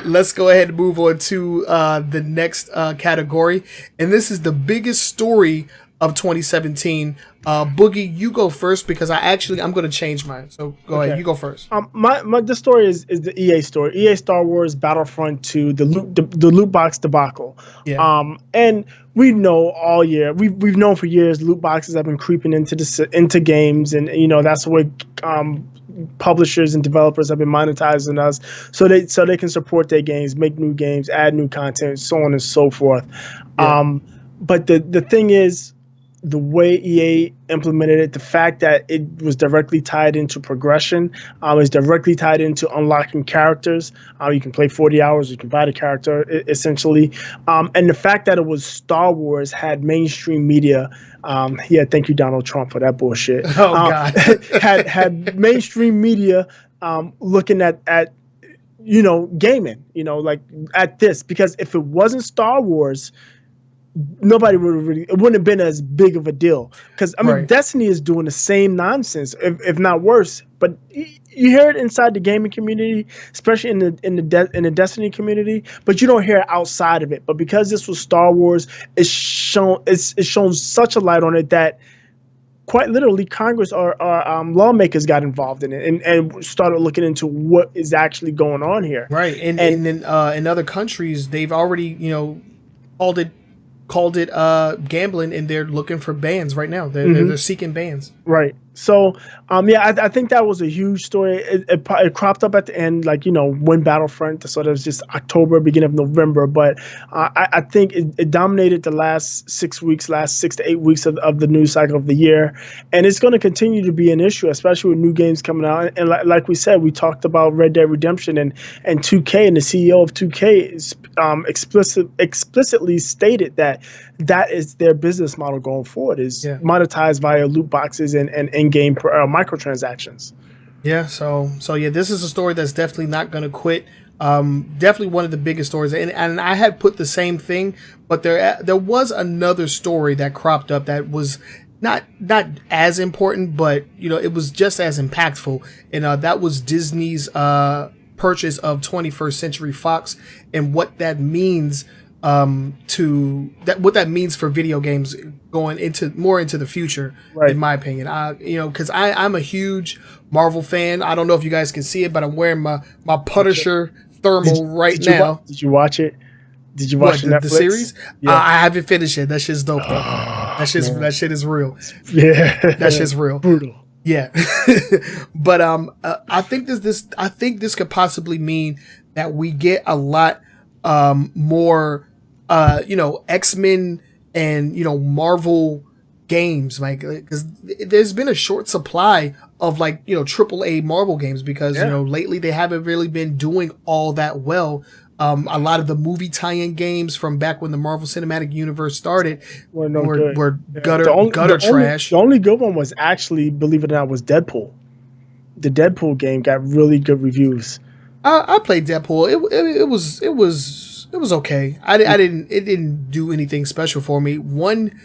Let's go ahead and move on to the next category, and this is the biggest story of 2017. Boogie, you go first because I'm going to change mine. So go ahead, you go first. The story is the EA story. EA Star Wars Battlefront 2, the loot box debacle. Yeah. And we know all year, we've known for years, loot boxes have been creeping into games, and that's the way publishers and developers have been monetizing us, so they can support their games, make new games, add new content, so on and so forth. Yeah. But the thing is, the way EA implemented it, the fact that it was directly tied into progression, is directly tied into unlocking characters. You can play 40 hours, you can buy the character, essentially. And the fact that it was Star Wars had mainstream media. Thank you, Donald Trump, for that bullshit. Oh, God. had mainstream media looking at gaming, like at this. Because if it wasn't Star Wars, nobody it wouldn't have been as big of a deal, because right. Destiny is doing the same nonsense, if not worse. But you hear it inside the gaming community, especially in the Destiny community, but you don't hear it outside of it. But because this was Star Wars, it's shown such a light on it that quite literally Congress or lawmakers got involved in it and started looking into what is actually going on here. Right, and in other countries, they've already called it gambling, and they're looking for bans right now. They're seeking bans. Right. So, I think that was a huge story. It cropped up at the end, when Battlefront, so that was just October, beginning of November. But I think it dominated the last 6 to 8 weeks of the news cycle of the year. And it's going to continue to be an issue, especially with new games coming out. And like we said, we talked about Red Dead Redemption and 2K, and the CEO of 2K explicitly stated that is their business model going forward, is monetized via loot boxes and in-game microtransactions. Yeah, so this is a story that's definitely not going to quit. Definitely one of the biggest stories, and I had put the same thing, but there was another story that cropped up that was not as important, but it was just as impactful, and that was Disney's purchase of 21st Century Fox and what that means to that, what that means for video games going into the future, Right. in my opinion. Because I'm a huge Marvel fan. I don't know if you guys can see it, but I'm wearing my Punisher thermal right now. Did you watch it? Did you watch the series? Yeah. I haven't finished it. That shit's dope though. Oh, that shit is real. Yeah, That shit's real. Brutal. Yeah. But I think this could possibly mean that we get a lot more X-Men and Marvel games, like, because there's been a short supply of AAA Marvel games because lately they haven't really been doing all that well. A lot of the movie tie-in games from back when the Marvel Cinematic Universe started were gutter trash. The only good one was actually, believe it or not, was Deadpool. The Deadpool game got really good reviews. I played Deadpool. It was okay. It didn't do anything special for me. One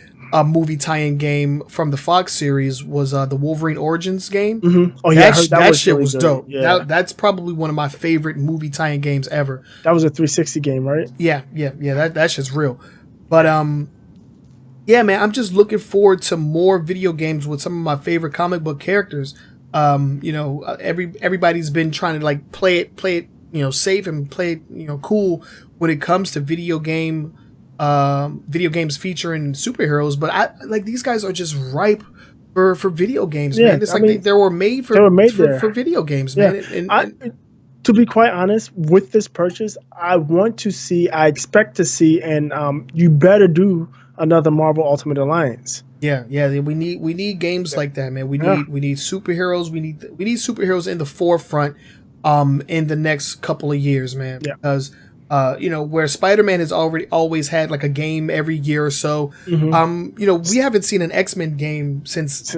movie tie-in game from the Fox series was the Wolverine Origins game. Mm-hmm. Oh yeah, that shit was good. dope. Yeah. That's probably one of my favorite movie tie-in games ever. That was a 360 game, right? Yeah. That shit's real. But yeah, man, I'm just looking forward to more video games with some of my favorite comic book characters. Everybody's been trying to play it, safe and play it, cool when it comes to video games featuring superheroes, but these guys are just ripe for video games, man. It's they were made for video games, man. And to be quite honest, with this purchase, I expect to see, and you better do another Marvel Ultimate Alliance. Yeah, we need games like that, man. We need superheroes. We need superheroes in the forefront in the next couple of years, man. Yeah. Because where Spider-Man has always had a game every year or so. Mm-hmm. We haven't seen an X-Men game since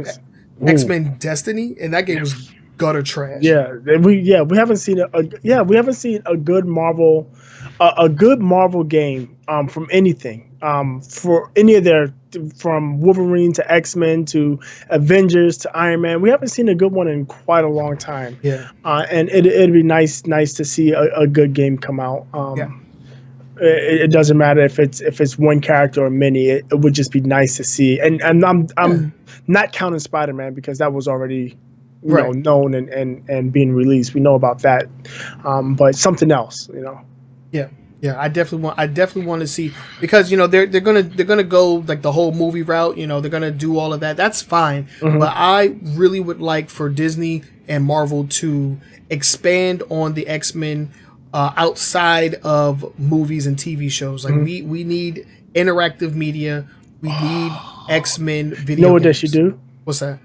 X-Men Destiny, and that game was gutter trash. We haven't seen a good Marvel game from anything. For any of their, from Wolverine to X-Men to Avengers to Iron Man, we haven't seen a good one in quite a long time. Yeah. And it'd be nice to see a good game come out. It doesn't matter if it's one character or many. It would just be nice to see. And I'm not counting Spider-Man because that was already known and being released. We know about that. But something else, Yeah, I definitely want to see, because they're gonna go the whole movie route. They're gonna do all of that. That's fine. Mm-hmm. But I really would like for Disney and Marvel to expand on the X-Men outside of movies and TV shows. We need interactive media. We need X-Men video. You know what games. they should do? What's that?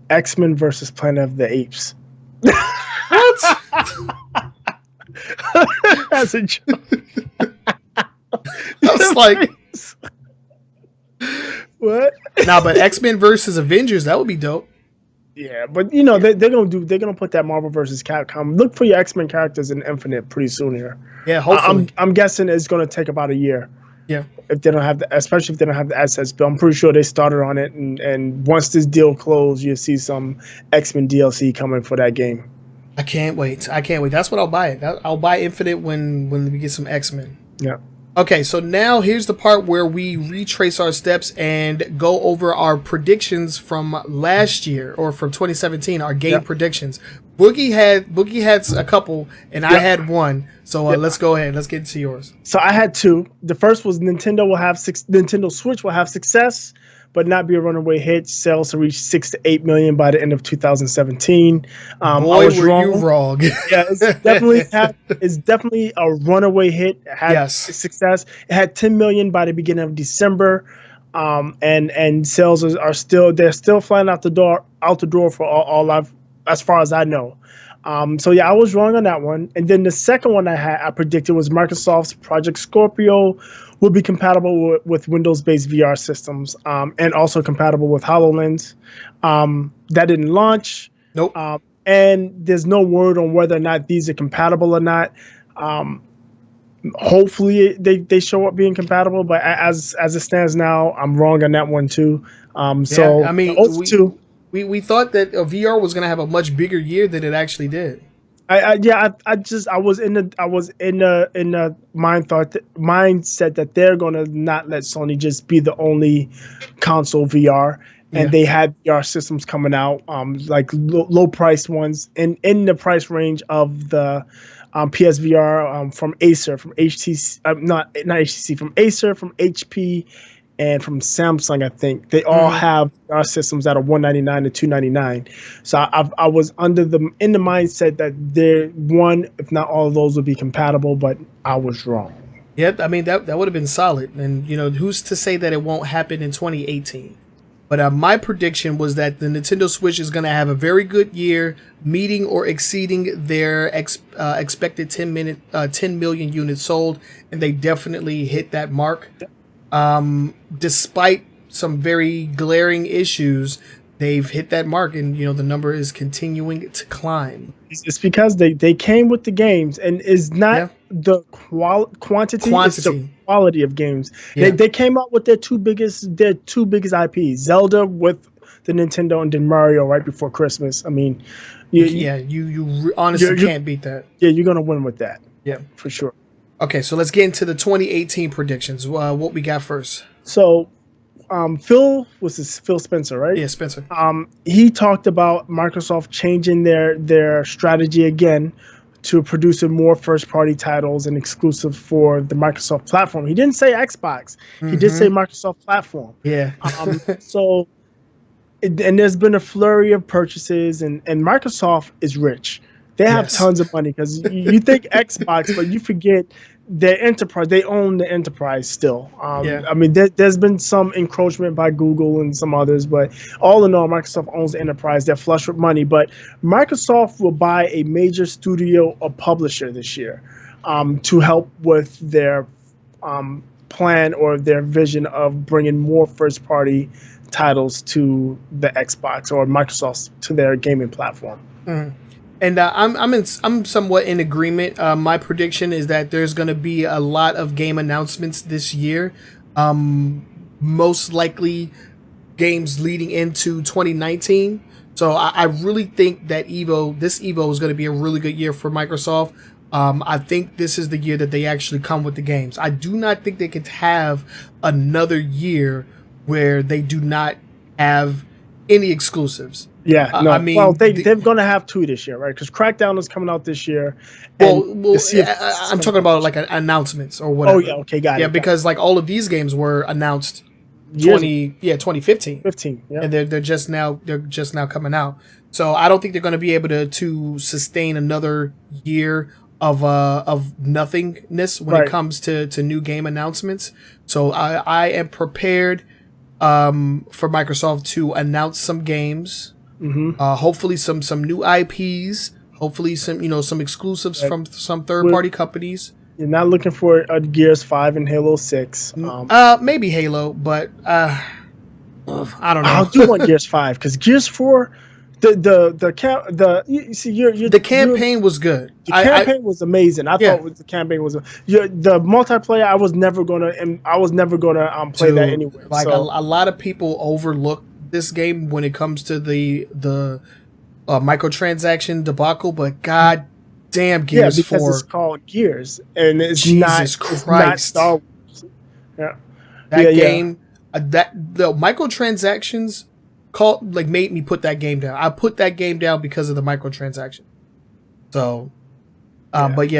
X-Men versus Planet of the Apes. What? That's a joke. That's what? Nah, but X-Men versus Avengers, that would be dope. Yeah, but they're gonna put that Marvel versus Capcom. Look for your X-Men characters in Infinite pretty soon here. Yeah, hopefully. I'm guessing it's gonna take about a year. Yeah. If they don't have especially if they don't have the assets, but I'm pretty sure they started on it, and once this deal closed, you'll see some X-Men DLC coming for that game. I can't wait. That's what I'll buy it. I'll buy Infinite when we get some X-Men. Yeah. Okay, so now here's the part where we retrace our steps and go over our predictions from last year, or from 2017, our game predictions. Boogie had a couple, and I had one. So let's go ahead. Let's get into yours. So I had two. The first was Nintendo Switch will have success, but not be a runaway hit. Sales to reach 6 to 8 million by the end of 2017. Boy, I was wrong. You wrong. Yeah, it's definitely a runaway hit. It had success. It had 10 million by the beginning of December, and sales are still flying out the door for all as far as I know. So yeah, I was wrong on that one. And then the second one I predicted was Microsoft's Project Scorpio will be compatible with Windows-based VR systems, and also compatible with HoloLens. That didn't launch. Nope. And there's no word on whether or not these are compatible or not. Hopefully they show up being compatible, but as it stands now, I'm wrong on that one too. So I mean, we thought that VR was going to have a much bigger year than it actually did. I was in the mindset that they're gonna not let Sony just be the only console VR, and Yeah. they had VR systems coming out, like low priced ones, and in the price range of the PSVR, from Acer, from HTC, not HTC, from Acer, from HP, and from Samsung. I think they all have VR systems that are $199 to $299. So I was in the mindset that they're one, if not all of those, would be compatible, but I was wrong. Yeah, I mean that would have been solid, and who's to say that it won't happen in 2018? But my prediction was that the Nintendo Switch is going to have a very good year, meeting or exceeding their expected 10 million units sold, and they definitely hit that mark. Despite some very glaring issues, they've hit that mark, and the number is continuing to climb. It's because they came with the games, and it's not the quantity, it's the quality of games. Yeah. They came out with their two biggest IPs, Zelda with the Nintendo, and then Mario right before Christmas. I mean, you honestly can't beat that. Yeah, you're gonna win with that. Yeah, for sure. Okay, so let's get into the 2018 predictions. What we got first? So, Phil Spencer, right? Yeah, Spencer. He talked about Microsoft changing their strategy again to producing more first-party titles and exclusive for the Microsoft platform. He didn't say Xbox. He did say Microsoft platform. Yeah. So, and there's been a flurry of purchases, and Microsoft is rich. They have tons of money, because you think Xbox, but you forget their enterprise. They own the enterprise still. I mean, there's been some encroachment by Google and some others, but all in all, Microsoft owns the enterprise. They're flush with money, but Microsoft will buy a major studio or publisher this year to help with their plan or their vision of bringing more first-party titles to the Xbox or Microsoft to their gaming platform. And I'm somewhat in agreement. My prediction is that there's going to be a lot of game announcements this year. Most likely games leading into 2019. So I really think that this Evo is going to be a really good year for Microsoft. I think this is the year that they actually come with the games. I do not think they can have another year where they do not have any exclusives. Yeah, no. I mean, well, they're going to have two this year, right? Because Crackdown is coming out this year. I'm talking about like announcements or whatever. Oh yeah, okay, got it. Yeah, because like all of these games were announced 2015. 15, yeah. And they're just now coming out. So I don't think they're going to be able to sustain another year of nothingness when it comes to new game announcements. So I am prepared for Microsoft to announce some games. Hopefully some new IPs, hopefully some exclusives from some third-party companies. You're not looking for Gears 5 and Halo 6. Maybe Halo, but I don't know. I do want Gears 5, because Gears 4, the campaign was good. The campaign was amazing. I thought the campaign was the multiplayer. I was never gonna play that anyway. Like a lot of people overlook this game when it comes to the microtransaction debacle, but god damn, Gears 4. Because it's called Gears, and it's Jesus Christ. It's not Star Wars. That game, the microtransactions made me put that game down. I put that game down because of the microtransaction. So, but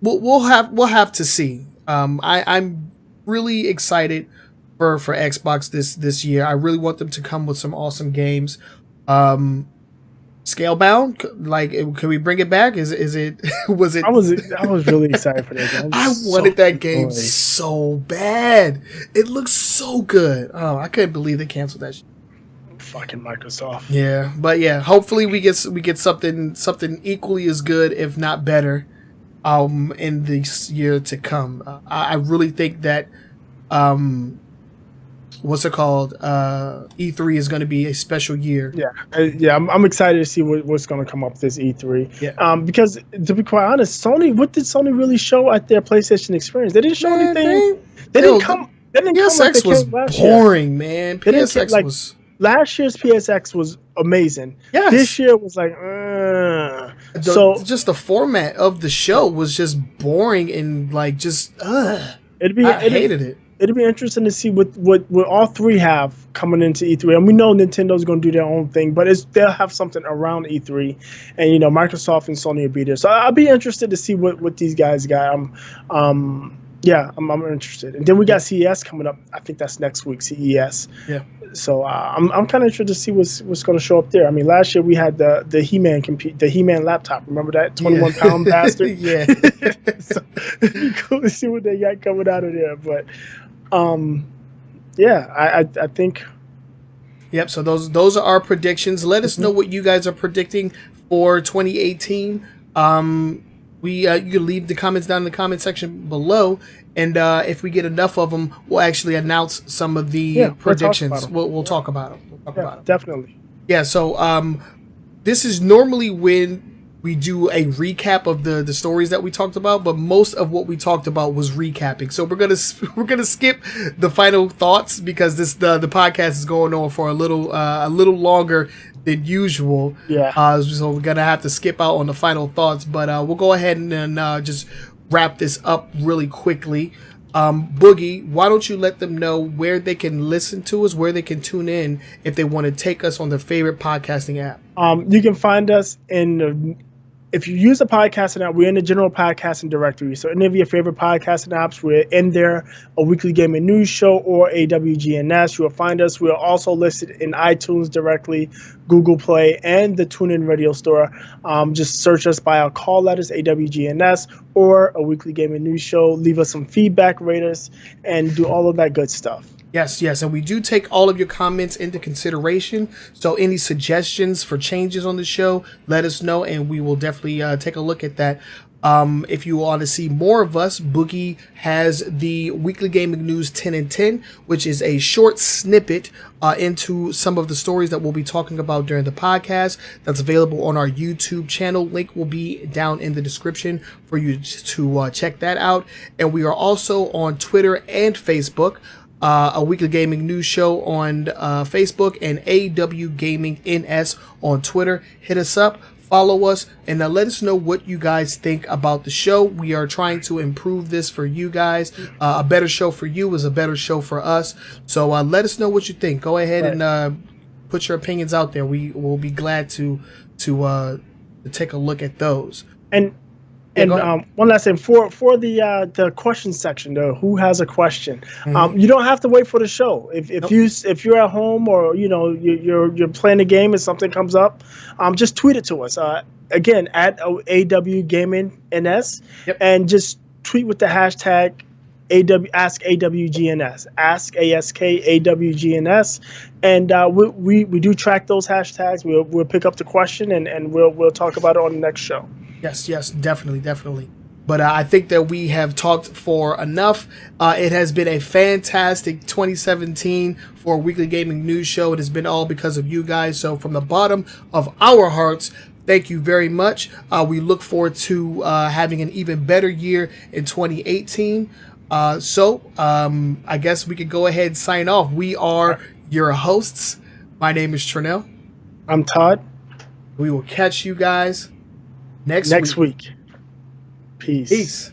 we'll have to see. I'm really excited for Xbox this year. I really want them to come with some awesome games. Scalebound, like, can we bring it back? Was it? I was really excited for that game. I wanted that game so bad. It looks so good. Oh, I couldn't believe they canceled that shit. Fucking Microsoft. Yeah, but hopefully we get something equally as good, if not better, in this year to come. I really think that what's it called? E3 is going to be a special year. Yeah, I'm excited to see what's going to come up this E3. Yeah. Because to be quite honest, what did Sony really show at their PlayStation Experience? They didn't show anything. They didn't come. PSX was boring, man. PSX was. Last year's PSX was amazing. Yes. This year was like, So just the format of the show was just boring and like just I hated it. It'll be interesting to see what all three have coming into E3, and we know Nintendo's going to do their own thing, but they'll have something around E3, and Microsoft and Sony will be there. So I'll be interested to see what these guys got. I'm interested. And then we got CES coming up. I think that's next week, CES. Yeah. So I'm kind of interested to see what's going to show up there. I mean, last year we had the He-Man laptop. Remember that 21-pound bastard? Yeah. So cool to see what they got coming out of there. But I think. Yep. So those are our predictions. Let us know what you guys are predicting for 2018. You can leave the comments down in the comment section below, and if we get enough of them, we'll actually announce some of the predictions. We'll talk about them. We'll talk about them. Definitely. Yeah. So this is normally when we do a recap of the stories that we talked about, but most of what we talked about was recapping. So we're gonna skip the final thoughts because the podcast is going on for a little longer than usual. Yeah. So we're gonna have to skip out on the final thoughts, but we'll go ahead and just wrap this up really quickly. Boogie, why don't you let them know where they can listen to us, where they can tune in if they want to take us on their favorite podcasting app? You can find us if you use a podcasting app, we're in the general podcasting directory. So any of your favorite podcasting apps, we're in there. A weekly gaming news show or AWGNS, you will find us. We are also listed in iTunes directly, Google Play, and the TuneIn Radio Store. Just search us by our call letters, AWGNS, or a weekly gaming news show. Leave us some feedback, rate us, and do all of that good stuff. Yes, and we do take all of your comments into consideration. So any suggestions for changes on the show, let us know, and we will definitely take a look at that. If you want to see more of us, Boogie has the Weekly Gaming News 10 and 10, which is a short snippet into some of the stories that we'll be talking about during the podcast. That's available on our YouTube channel. Link will be down in the description for you to check that out. And we are also on Twitter and Facebook. A weekly gaming news show on Facebook and AWGNS on Twitter. Hit us up, follow us, and let us know what you guys think about the show. We are trying to improve this for you guys. A better show for you is a better show for us. So let us know what you think. Go ahead and put your opinions out there. We will be glad to take a look at those. And one last thing for the question section, though, who has a question? You don't have to wait for the show. If you're at home or you're playing a game and something comes up, just tweet it to us. Again, at AWGNS, and just tweet with the hashtag Ask AWGNS, Ask AWGNS, and we do track those hashtags. We'll pick up the question and we'll talk about it on the next show. Yes, definitely. But I think that we have talked for enough. It has been a fantastic 2017 for a weekly gaming news show. It has been all because of you guys. So from the bottom of our hearts, thank you very much. We look forward to having an even better year in 2018. I guess we could go ahead and sign off. We are your hosts. My name is Trenell. I'm Todd. We will catch you guys next week. Peace.